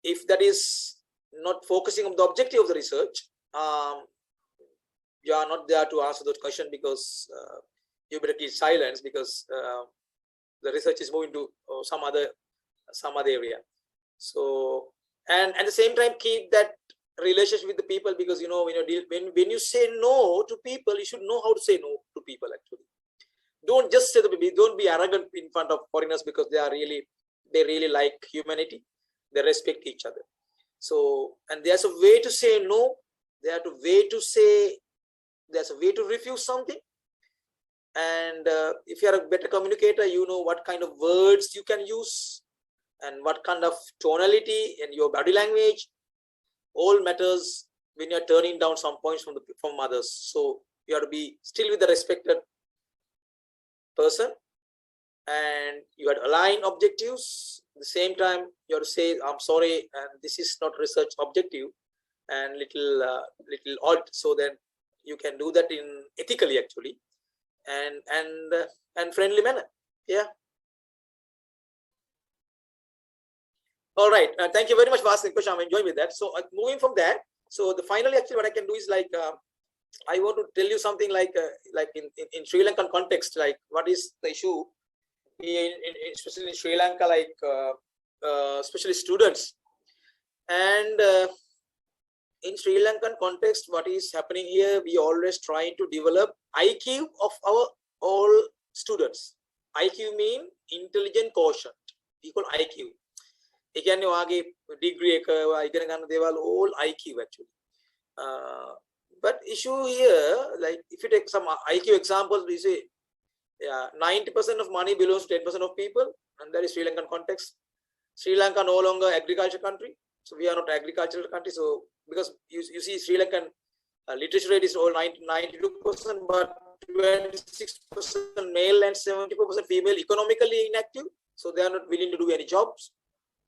If that is not focusing on the objective of the research, you are not there to answer those questions, because you better keep silence, because the research is moving to some other area. So, and at the same time, keep that relationship with the people, because you know, when you say no to people, you should know how to say no to people actually. Don't just say don't be arrogant in front of foreigners, because they really like humanity, they respect each other. So, and there's a way to say no, there's a way to refuse something. And if you are a better communicator, you know what kind of words you can use and what kind of tonality and your body language all matters when you're turning down some points from others. So you have to be still with the respected person, and you have to align objectives. At the same time, you have to say, I'm sorry, and this is not research objective, and little odd. So then you can do that in ethically actually, and friendly manner. Yeah. All right. Thank you very much for asking the question. I'm enjoying with that. So moving from that, so the finally actually what I can do is like, I want to tell you something like in Sri Lankan context, like what is the issue especially in Sri Lanka, like especially students. And in Sri Lankan context, what is happening here, we always trying to develop IQ of our all students. IQ mean intelligent quotient. We call IQ. Again, degree all IQ actually. But issue here, like if you take some IQ examples, we say 90% of money belongs to 10% of people, and that is Sri Lankan context. Sri Lanka no longer agriculture country, so we are not agricultural country. So because you see Sri Lankan literacy rate is all 92%, but 26% male and 74% female, economically inactive, so they are not willing to do any jobs.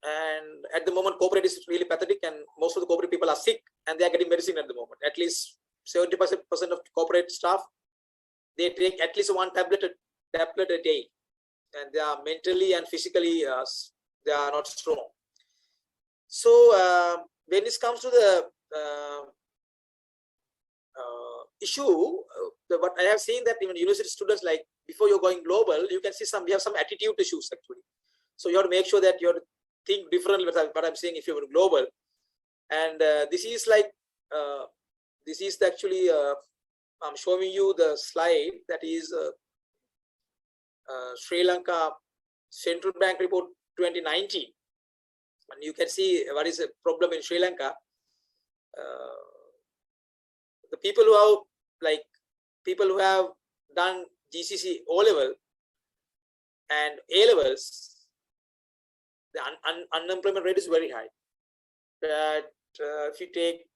And at the moment, corporate is really pathetic, and most of the corporate people are sick, and they are getting medicine at the moment. At least 70% of corporate staff, they take at least one tablet a day, and they are mentally and physically they are not strong. So when it comes to the issue, what I have seen that even university students, like before you're going global, you can see we have some attitude issues actually. So you have to make sure that you have to think differently. What I'm saying, if you're global, and this is like this is actually I'm showing you the slide that is Sri Lanka Central Bank Report 2019, and you can see what is the problem in Sri Lanka. The people who have done GCC O level and A levels, the unemployment rate is very high. But if you take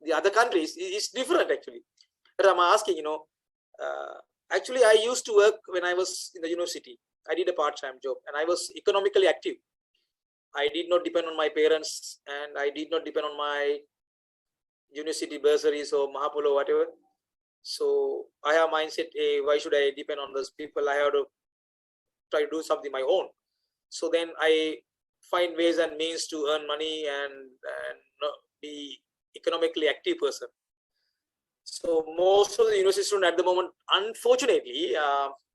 the other countries, it's different actually. But I'm asking, actually I used to work when I was in the university. I did a part-time job and I was economically active. I did not depend on my parents and I did not depend on my university bursaries or Mahapul or whatever. So I have mindset, hey, why should I depend on those people? I have to try to do something my own. So then I find ways and means to earn money and be economically active person. So most of the university students at the moment, unfortunately,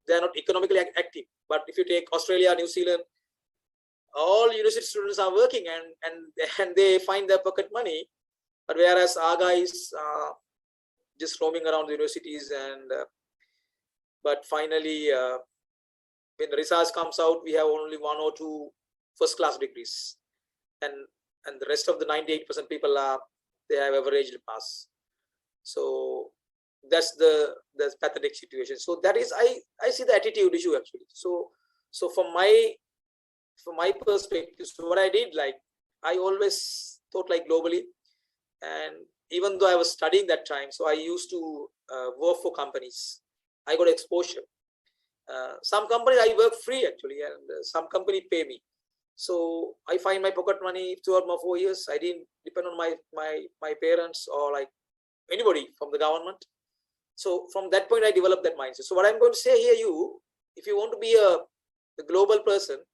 they are not economically active. But if you take Australia, New Zealand, all university students are working and they find their pocket money. But whereas our guys just roaming around the universities and but finally when the results comes out, we have only 1 or 2 first class degrees, and the rest of the 98% people they have average pass. So that's the pathetic situation. So that is I see the attitude issue actually. So from my perspective, so what I did, like I always thought like globally, and even though I was studying that time, so I used to work for companies. I got exposure. Some companies I work free actually, and some company pay me. So I find my pocket money throughout my 4 years. I didn't depend on my parents or like anybody from the government. So from that point, I developed that mindset. So what I'm going to say here, if you want to be a global person,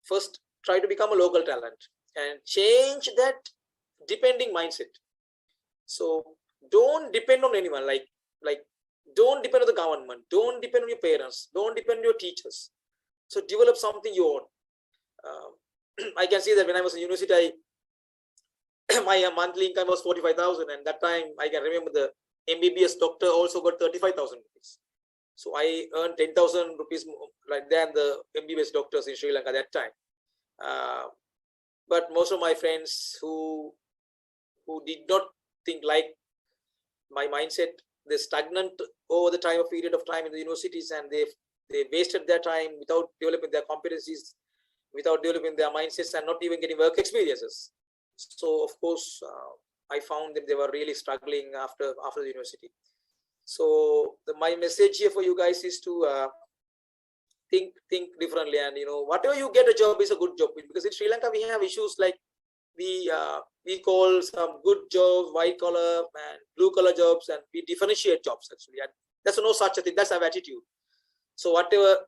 first try to become a local talent and change that depending mindset. So don't depend on anyone, like don't depend on the government, don't depend on your parents, don't depend on your teachers. So develop something you own. I can see that when I was in university, my monthly income was 45,000, and that time I can remember the MBBS doctor also got 35,000 rupees. So I earned 10,000 rupees like than the MBBS doctors in Sri Lanka that time. But most of my friends who did not think like my mindset, they stagnant over the period of time in the universities, and they wasted their time without developing their competencies, without developing their mindsets, and not even getting work experiences. So of course, I found that they were really struggling after the university. So my message here for you guys is to think differently, and whatever you get a job is a good job, because in Sri Lanka we have issues like we call some good jobs white collar and blue collar jobs, and we differentiate jobs actually, and there's no such a thing. That's our attitude. So whatever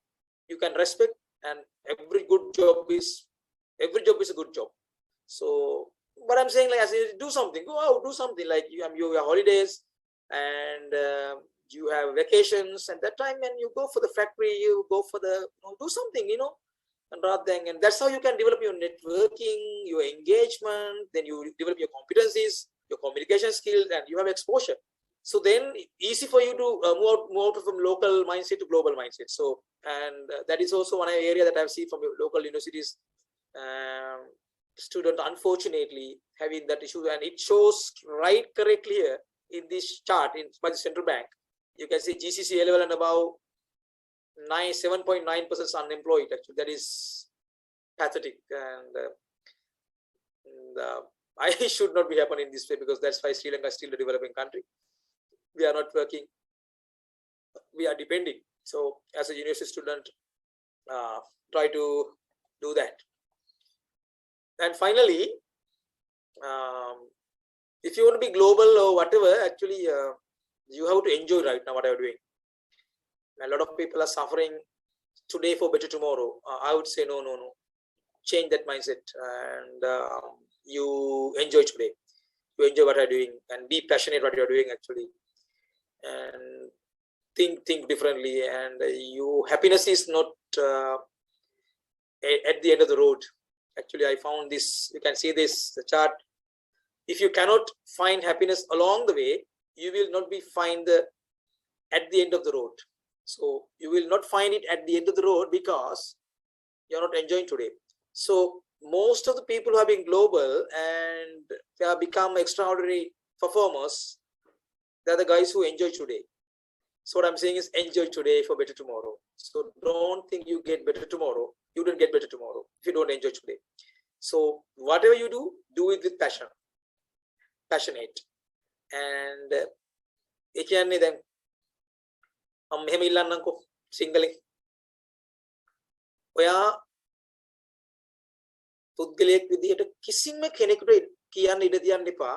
you can respect, and every job is a good job. So what I'm saying, like, I say, do something, go out, do something, like you have holidays and you have vacations, and that time, and you go for the factory, you go for the do something, and rather than, and that's how you can develop your networking, your engagement, then you develop your competencies, your communication skills, and you have exposure. So then easy for you to move out from local mindset to global mindset. So, and that is also one area that I've seen from local universities. Student unfortunately having that issue, and it shows right correctly here in this chart by the central bank. You can see GCC level and above 7.9% unemployed. Actually, that is pathetic, and I should not be happening this way, because that's why Sri Lanka is still a developing country. We are not working, we are depending. So as a university student, try to do that. And finally, if you want to be global or whatever, actually you have to enjoy right now what you're doing. A lot of people are suffering today for better tomorrow. I would say no. Change that mindset, and you enjoy today. You enjoy what you're doing, and be passionate what you're doing actually, and think differently. And your happiness is not at the end of the road. Actually, I found this. You can see this chart. If you cannot find happiness along the way, you will not find the at the end of the road. So you will not find it at the end of the road because you're not enjoying today. So most of the people who have been global and they have become extraordinary performers, they're the guys who enjoy today. So what I'm saying is enjoy today for better tomorrow. So don't think you get better tomorrow. You don't get better tomorrow if you don't enjoy today. So whatever you do it with passion, passionate. And ඒ කියන්නේ දැන් මම මෙහෙම ඉල්ලන්නම්කෝ සිංගලෙන් ඔයා පුද්ගලයෙක් විදිහට කිසිම කෙනෙකුට කියන්න ඉඩ තියන්න එපා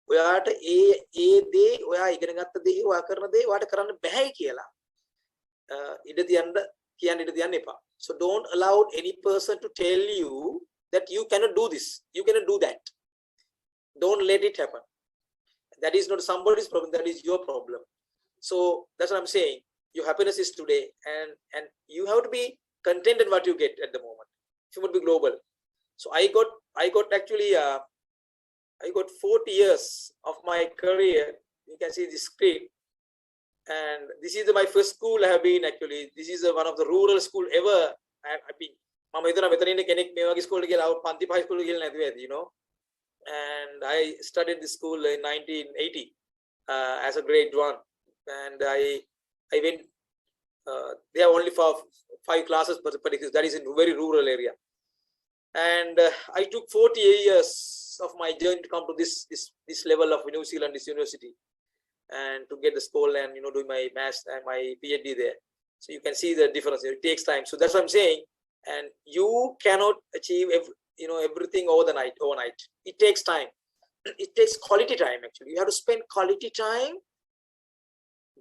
ඔයාට ඒ දේ ඔයා ඉගෙන ගත්ත දේ ඔයා කරන දේ ඔයාට කරන්න බැහැයි කියලා ඉඩ තියන්න කියන්න ඉඩ තියන්න එපා. So don't allow any person to tell you that you cannot do this, you cannot do that. Don't let it happen. That is not somebody's problem, that is your problem. So that's what I'm saying. Your happiness is today, and you have to be content in what you get at the moment. You would be global. So I got actually I got 40 years of my career. You can see the screen, and this is my first school I have been actually. This is one of the rural school ever I've been. මම හිතනවා මෙතන ඉන්න කෙනෙක් මේ වගේ school එකේ ගිහලා පන්ති පහ ස්කූල් ගිහලා නැතුව ඇති, you know. And I studied this school in 1980 as a grade 1, and I went there only for 5 classes, but that is in a very rural area. And I took 40 years of my journey to come to this level of New Zealand, this university, and to get the school and do my maths and my PhD there. So you can see the difference. It takes time. So that's what I'm saying. And you cannot achieve everything overnight. It takes time. It takes quality time. Actually, you have to spend quality time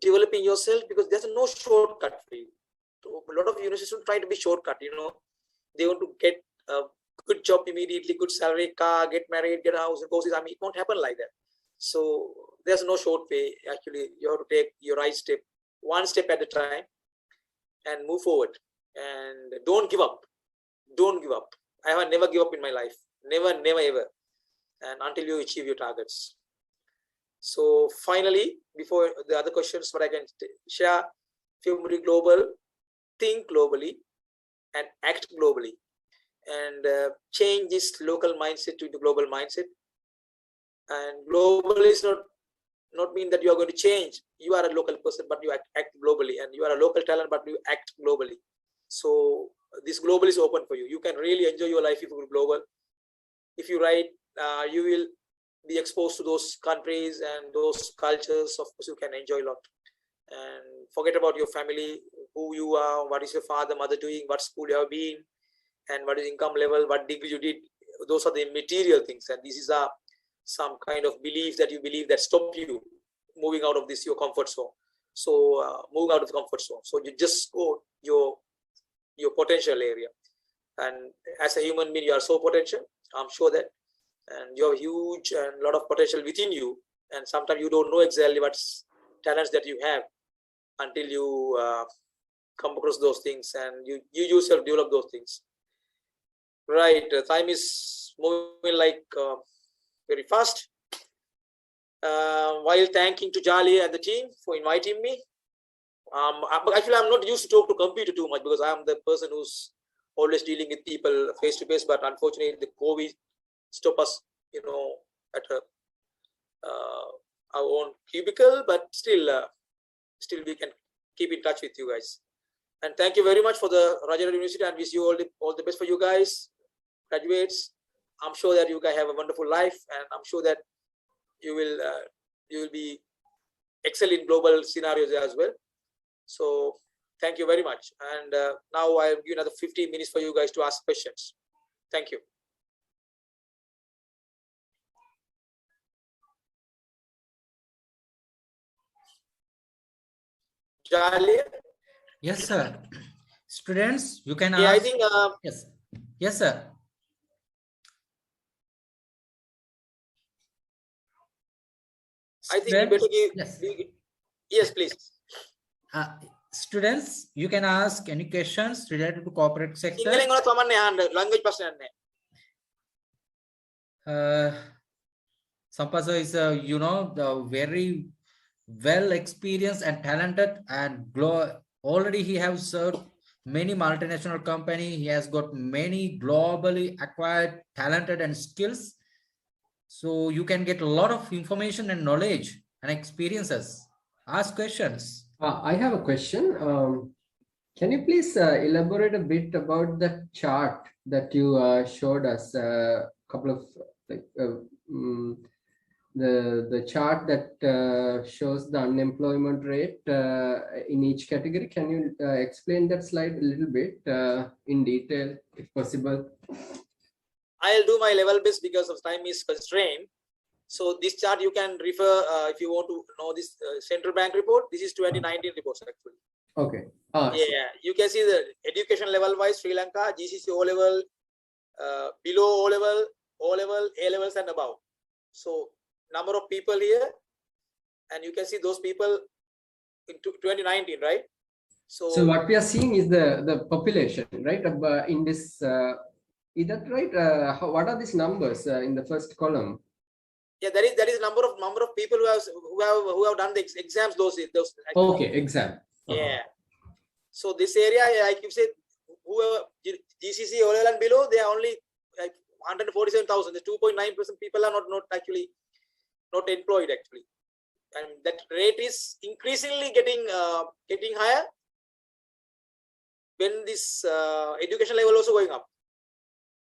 developing yourself, because there's no shortcut for you. So a lot of universities try to be shortcut. They want to get a good job immediately, good salary, car, get married, get a house, and courses. I mean, it won't happen like that. So there's no short way. Actually, you have to take your right step, one step at a time, and move forward. And don't give up. Don't give up. I have never give up in my life. Never, ever. And until you achieve your targets. So finally, before the other questions, what I can share, Feel global, think globally, and act globally. And change this local mindset to the global mindset. And global is not mean that you are going to change. You are a local person, but you act globally. And you are a local talent, but you act globally. So this global is open for you. You can really enjoy your life if you are global. If you write, you will be exposed to those countries and those cultures. Of course, you can enjoy a lot. And forget about your family, who you are, what is your father, mother doing, what school you have been, and what is income level, what degree you did. Those are the material things. And this is some kind of belief that you believe that stop you moving out of this your comfort zone. So moving out of the comfort zone. So you just go your potential area. And as a human being, you are so potential. I'm sure that, and you have huge and a lot of potential within you. And sometimes you don't know exactly what talents that you have until you come across those things, and you yourself develop those things. Right, time is moving like very fast. While thanking to Jali and the team for inviting me. Actually, I'm not used to talk to computer too much, because I'm the person who's always dealing with people face to face. But unfortunately, the COVID stopped us, at our own cubicle. But still we can keep in touch with you guys. And thank you very much for the Rajaratnam University, and wish you all the best for you guys, graduates. I'm sure that you guys have a wonderful life, and I'm sure that you will be excel in global scenarios as well. So thank you very much. And now I'll give another 15 minutes for you guys to ask questions. Thank you. Jali? Yes, sir. Students, you can ask. Yeah, I think. Yes. Yes, sir. I think you better give. Yes. Yes, please. Students, you can ask any questions related to corporate sector. Language person. Sampath is the very well experienced and talented, and already he has served many multinational company. He has got many globally acquired talented and skills. So you can get a lot of information and knowledge and experiences. Ask questions. I have a question. Can you please elaborate a bit about the chart that you showed us? A couple of like the chart that shows the unemployment rate in each category. Can you explain that slide a little bit in detail, if possible? I'll do my level best because of time is constrained. So this chart you can refer if you want to know this central bank report. This is 2019 reports actually. Okay. Yeah, you can see the education level wise Sri Lanka, GCC O level, below O level, O level, A levels and above. So number of people here, and you can see those people in 2019, right? So what we are seeing is the population, right? In this, is that right? What are these numbers in the first column? Yeah, that is number of people who have done the exams. Those okay, exam. Yeah. So this area, like you said, whoever GCC O level and below, they are only like 147,000. The 2.9% people are not actually not employed actually, and that rate is increasingly getting higher when this education level also going up.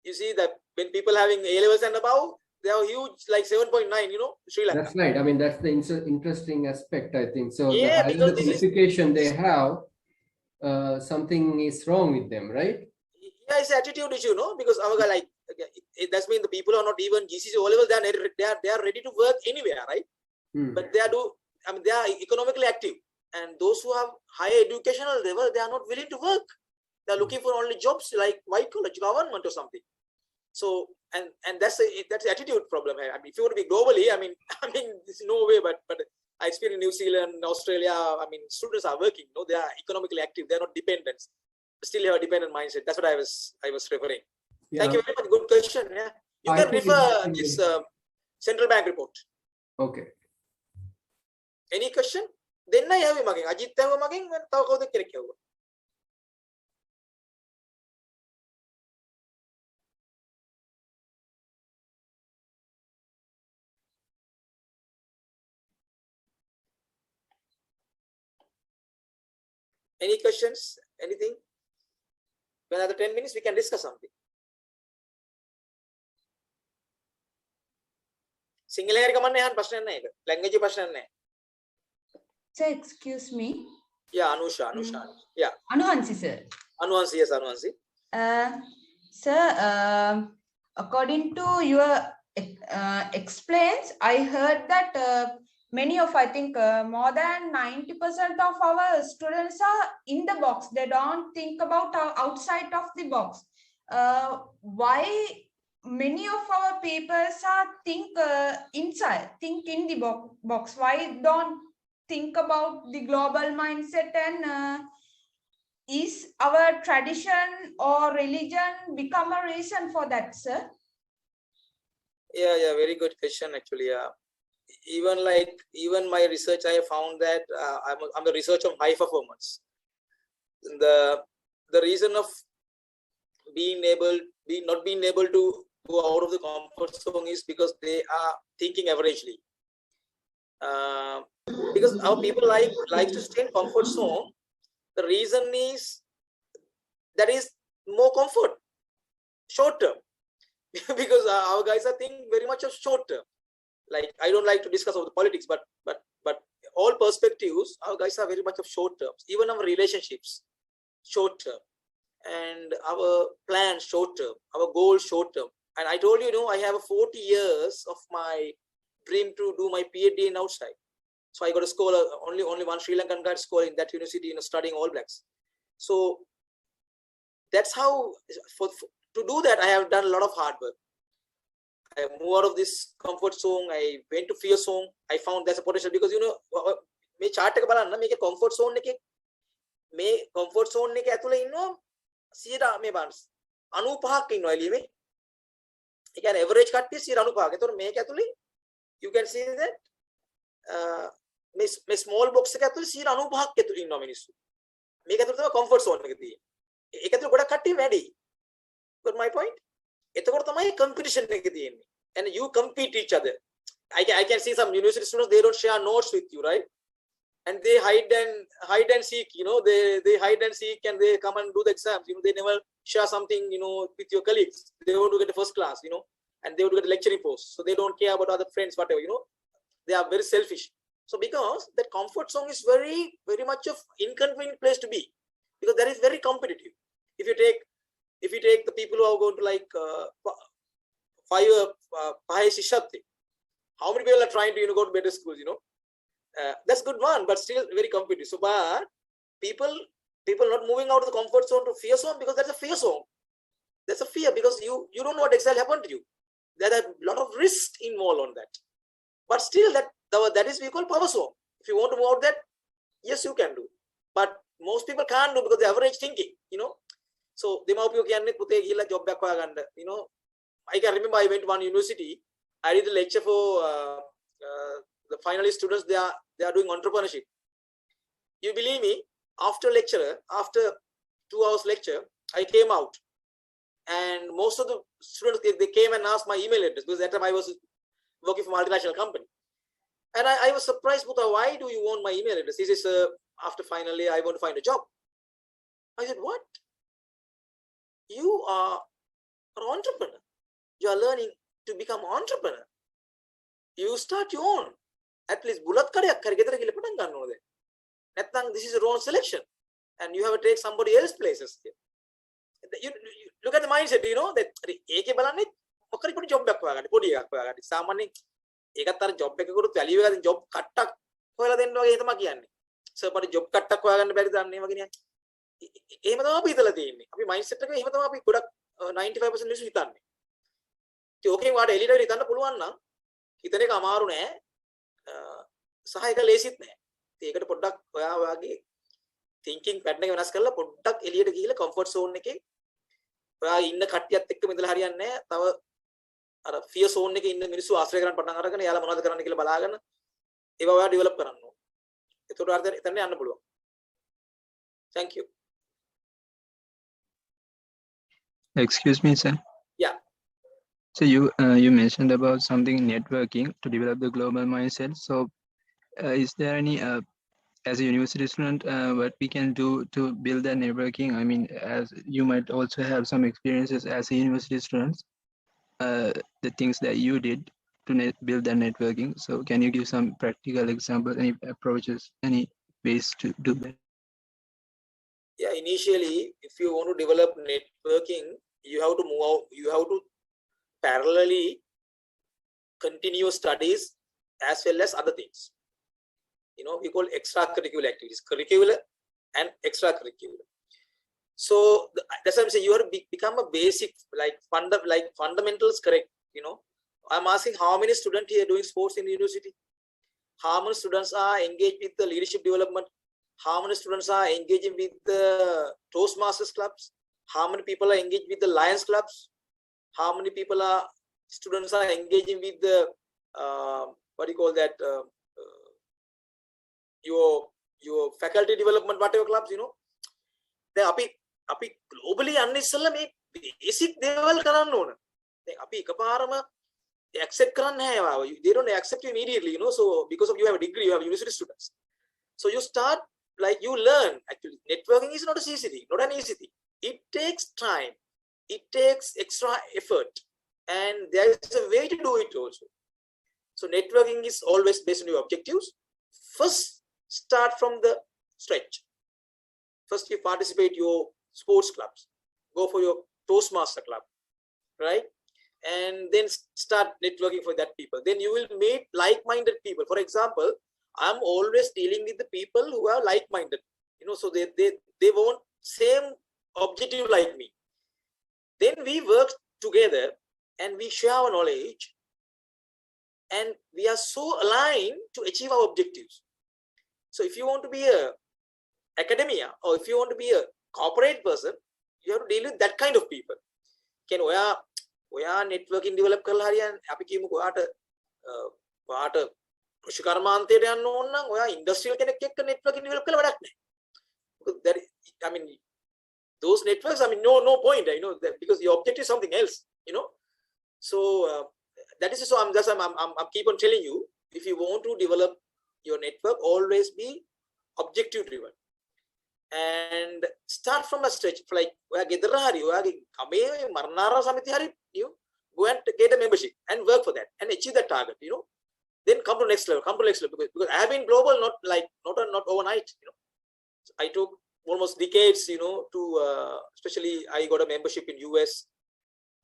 You see that when people having A levels and above, they have huge like 7.9. You know, Sri Lanka. That's right. I mean, that's the interesting aspect, I think. So yeah, the higher the qualification they have, something is wrong with them, right? Yeah, it's an attitude issue, no? Because our guy, like that's mean the people who are not even GCC O level, they are ready to work anywhere, right? But they are economically active, and those who have higher educational level, they are not willing to work. They are looking for only jobs like white collar government or something. So and that's the attitude problem here. I mean, if you want to be globally, I mean, there's no way. But I experience New Zealand, Australia. I mean, students are working. No, they are economically active. They are not dependents. Still have a dependent mindset. That's what I was referring. Yeah. Thank you very much. Good question. Yeah, you can refer this central bank report. Okay. Any question? Then I have a Ajit have a mugging when talk about the curriculum. Any questions? Anything? When another 10 minutes, we can discuss something. Single hair command language question. Sir, excuse me. Yeah, Anusha. Yeah. Anuhansi, sir. Anuhansi, yes, Anuhansi. Sir, according to your explains, I heard that many of, I think, more than 90% of our students are in the box. They don't think about outside of the box. Why many of our papers are think in the box? Why don't think about the global mindset, and is our tradition or religion become a reason for that, sir? Yeah, very good question actually. Even my research, I have found that I'm the researcher of high performance. The reason of not being able to go out of the comfort zone is because they are thinking averagely. Because our people like to stay in comfort zone. The reason is that is more comfort, short term. Because our guys are thinking very much of short term. Like, I don't like to discuss about the politics, but all perspectives, our guys are very much of short terms. Even our relationships, short term, and our plans, short term, our goals, short term. And I told you, I have 40 years of my dream to do my PhD in outside. So I got a scholar, only one Sri Lankan guy scholar in that university, studying All Blacks. So that's how, to do that, I have done a lot of hard work. I moved out of this comfort zone. I went to fear zone. I found there's a potential because me chart එක බලන්න මේකේ comfort zone එකේ ඇතුලේ ඉන්නවා 100 මේ බාන්ස් 95ක් ඉන්නවා එළියේ මේ. ඒ කියන්නේ average කට්ටිය 95ක්. ඒතකොට මේක ඇතුලේ you can see that මේ small box එක ඇතුලේ 95ක් ඇතුලේ ඉන්නවා මිනිස්සු. මේක ඇතුලේ තමයි comfort zone එක තියෙන්නේ. ඒක ඇතුලේ ගොඩක් කට්ටිය වැඩි. Got my point? එතකොට තමයි competition එක තියෙන්නේ. And you compete each other. I can see some university students, they don't share notes with you, right? And they hide and seek, you know, they hide and seek and they come and do the exams. You know, they never share something, you know, with your colleagues. They want to get the first class, you know, and they want to get a lecturing post. So they don't care about other friends, whatever, you know. They are very selfish. So because that comfort zone is very, very much of inconvenient place to be, because that is very competitive. If you take the people who are going to like how many people are trying to, you know, go to better schools, you know? That's good one, but still very competitive. So, but people not moving out of the comfort zone to fear zone, because that's a fear zone. That's a fear because you don't know what exactly happened to you. There are a lot of risk involved on that. But still, that is we call power zone. If you want to move out that, yes, you can do. But most people can't do because they're average thinking, you know. So they might be job back, you know. I can remember I went to one university. I did a lecture for the finalist students. They are doing entrepreneurship. You believe me? After 2 hours lecture, I came out, and most of the students they came and asked my email address, because that time I was working for a multinational company, and I was surprised. Putha, why do you want my email address? He says, after finally I want to find a job. I said, what? You are an entrepreneur. You are learning to become an entrepreneur. You start your own. At least bulat kariyak kari gedara gila patan ganna ode. Nathang this is a wrong selection, and you have to take somebody else's places. You look at the mindset, you know, that eke balanne මොකරි පොඩි job එකක් හොයාගන්න පොඩි එකක් හොයාගන්න. සාමාන්‍යයෙන් ඒකත් අර job එකකට value එකකින් job කට්ටක් හොයලා දෙන්න වගේ තමයි කියන්නේ. සර් පොඩි job කට්ටක් හොයාගන්න බැරිද අන්නේ වගේ නේ. එහෙම තමයි අපි හිතලා තියෙන්නේ. අපි mindset එක එහෙම තමයි අපි ගොඩක් 95% මිනිස්සු හිතන්නේ. ඉතින් ඕකෙන් වාට එළියට හිතන්න පුළුවන් නම් හිතන එක අමාරු නෑ. සහ ඒක ලේසිත් නෑ. ඉතින් ඒකට පොඩ්ඩක් ඔයාගේ thinking pattern එක වෙනස් කරලා පොඩ්ඩක් එළියට ගිහිල්ලා comfort zone එකේ ඔයා ඉන්න කට්ටියත් එක්ක මෙතන හරියන්නේ නෑ. තව අර fear zone එකේ ඉන්න මිනිස්සු ආශ්‍රය කරන්න පටන් අරගෙන එයාලා මොනවද කරන්න කියලා බලාගෙන ඒවා ඔයා develop කරන්න ඕනේ. ඒකට අර එතන යන්න පුළුවන්. Thank you. Excuse me, sir. Yeah. So you mentioned about something networking to develop the global mindset. So is there any as a university student what we can do to build that networking? I mean, as you might also have some experiences as a university student, the things that you did to build that networking. So can you give some practical examples, any approaches, any ways to do that? Yeah, initially, if you want to develop networking, you have to move out, you have to parallelly continue studies as well as other things. You know, we call extracurricular activities, curricular and extracurricular. So that's why I'm saying you have to become a basic, like fundamentals correct. You know, I'm asking how many students here doing sports in the university? How many students are engaged with the leadership development? How many students are engaging with the Toastmasters clubs? How many people are engaged with the Lions clubs? How many students are engaging with the what do you call that? Your faculty development whatever clubs, you know. Then api globally annissalla me basic දේවල් කරන්න ඕන. දැන් අපි එකපාරම accept කරන්න නැහැ. They don't accept you immediately, you know. So because of you have a degree, you have university students. So you start like you learn. Actually, networking is not an easy thing, not an easy thing. It takes time. It takes extra effort, and there is a way to do it also. So networking is always based on your objectives. First, start from the stretch. First, you participate your sports clubs. Go for your Toastmaster club, right? And then start networking for that people. Then you will meet like-minded people. For example, I'm always dealing with the people who are like-minded. You know, so they want same objective like me. Then we work together and we share our knowledge, and we are so aligned to achieve our objectives. So if you want to be a academia or if you want to be a corporate person, you have to deal with that kind of people. Can we are networking develop කරලා හරියන්නේ අපි කියමුකෝ ඔයාට කෘෂි කර්මාන්තයට යන්න ඕන නම් ඔයා industrial කෙනෙක් එක්ක networking develop කළා වැඩක් නැහැ. Because that is, I mean, those networks, I mean, no point, you know, because your objective is something else, you know. So that is so I'm keep on telling you, if you want to develop your network, always be objective driven and start from a stretch. Like you go and get a membership and work for that and achieve that target, you know. Then come to next level, because I have been global, not overnight, you know. So I took almost decades, you know, to especially I got a membership in US.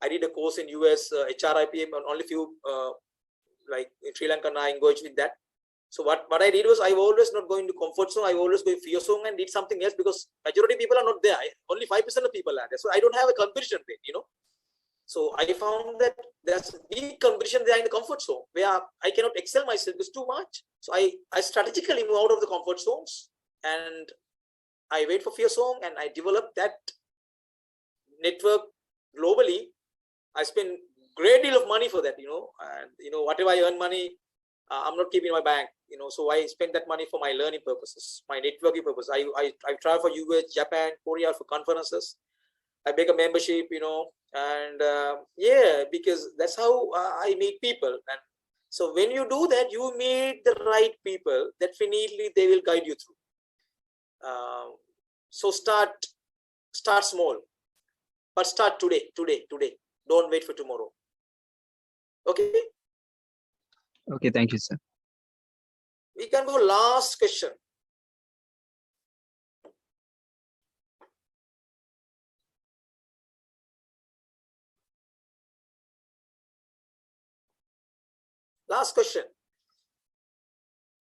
I did a course in US, HRIPM, and only few like in Sri Lanka I engaged with that. So what I did was I always not going to comfort zone. I always go fear zone and did something else, because majority people are not there. Only 5% of people are there. So I don't have a competition rate, you know. So I found that there's big competition there in the comfort zone where I cannot excel myself. It's too much. So I strategically move out of the comfort zones and I wait for fear zone and I develop that network globally. I spend great deal of money for that, you know, and you know, whatever I earn money, I'm not keeping in my bank, you know. So I spend that money for my learning purposes, my networking purpose. I travel for US, Japan, Korea for conferences. I make a membership, you know, and yeah, because that's how I meet people. And so when you do that, you meet the right people. Definitely, they will guide you through. So start small, but start today. Don't wait for tomorrow. Okay. Okay, thank you, sir. We can go last question. Last question.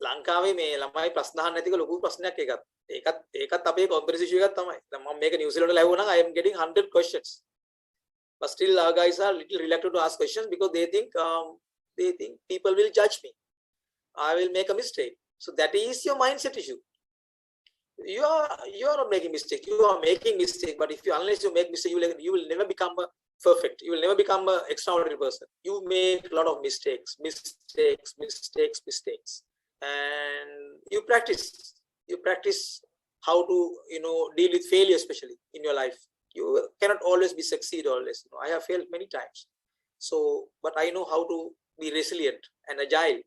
ලංකාවේ මේ ළමයි ප්‍රශ්න අහන්න නැතික ලොකු ප්‍රශ්නයක් ඒකත් අපේ competition ඉෂුව එකක් තමයි. දැන් මම මේක නිව්සීලන්ඩ් ලැබුවා නම් I am getting 100 questions. But still our guys are little reluctant to ask questions because they think people will judge me. I will make a mistake. So that is your mindset issue. You are not making mistakes. You are making mistakes. But unless you make mistakes, you will never become perfect. You will never become an extraordinary person. You make a lot of mistakes, and you practice how to, you know, deal with failure, especially in your life. You cannot always be succeed always. You know, I have failed many times. So, but I know how to be resilient and agile.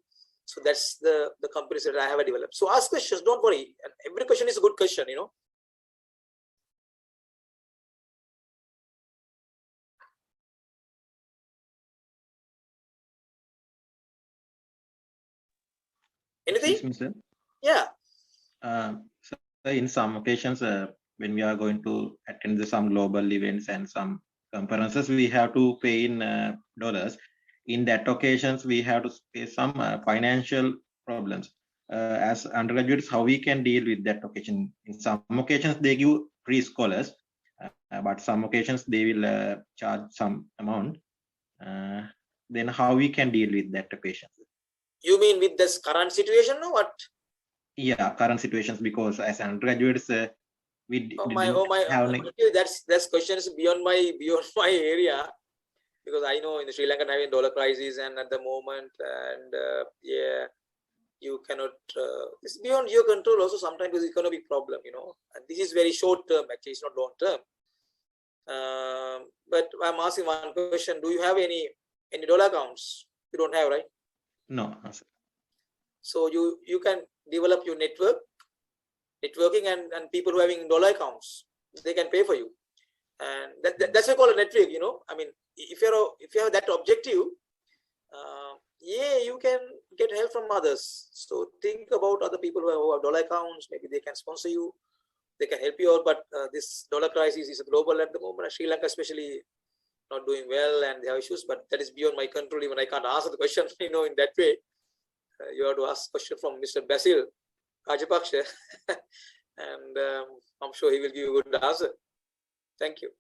So that's the companies that I have developed. So ask questions, don't worry. And every question is a good question, you know. Anything? Excuse me, sir. Yeah. So in some occasions, when we are going to attend some global events and some conferences, we have to pay in dollars. In that occasions, we have to face some financial problems. As undergraduates, how we can deal with that occasion? In some occasions, they give free scholars, but some occasions they will charge some amount. Then how we can deal with that occasion? You mean with this current situation or what? Yeah, current situations, because as undergraduates, we that's questions beyond my area. Because I know in Sri Lanka having dollar crisis and at the moment, and yeah, you cannot. It's beyond your control. Also, sometimes it's economic problem, you know. And this is very short term. Actually, it's not long term. But I'm asking one question: do you have any dollar accounts? You don't have, right? No. So you can develop your networking, and people who are having dollar accounts, they can pay for you, and that's what I call a network. You know, I mean. If you have that objective, yeah, you can get help from others. So think about other people who have dollar accounts. Maybe they can sponsor you. They can help you out. But this dollar crisis is global at the moment. Sri Lanka especially not doing well, and they have issues. But that is beyond my control. Even I can't answer the question, you know, in that way. You have to ask question from Mr. Basil Rajapaksha, and I'm sure he will give you a good answer. Thank you.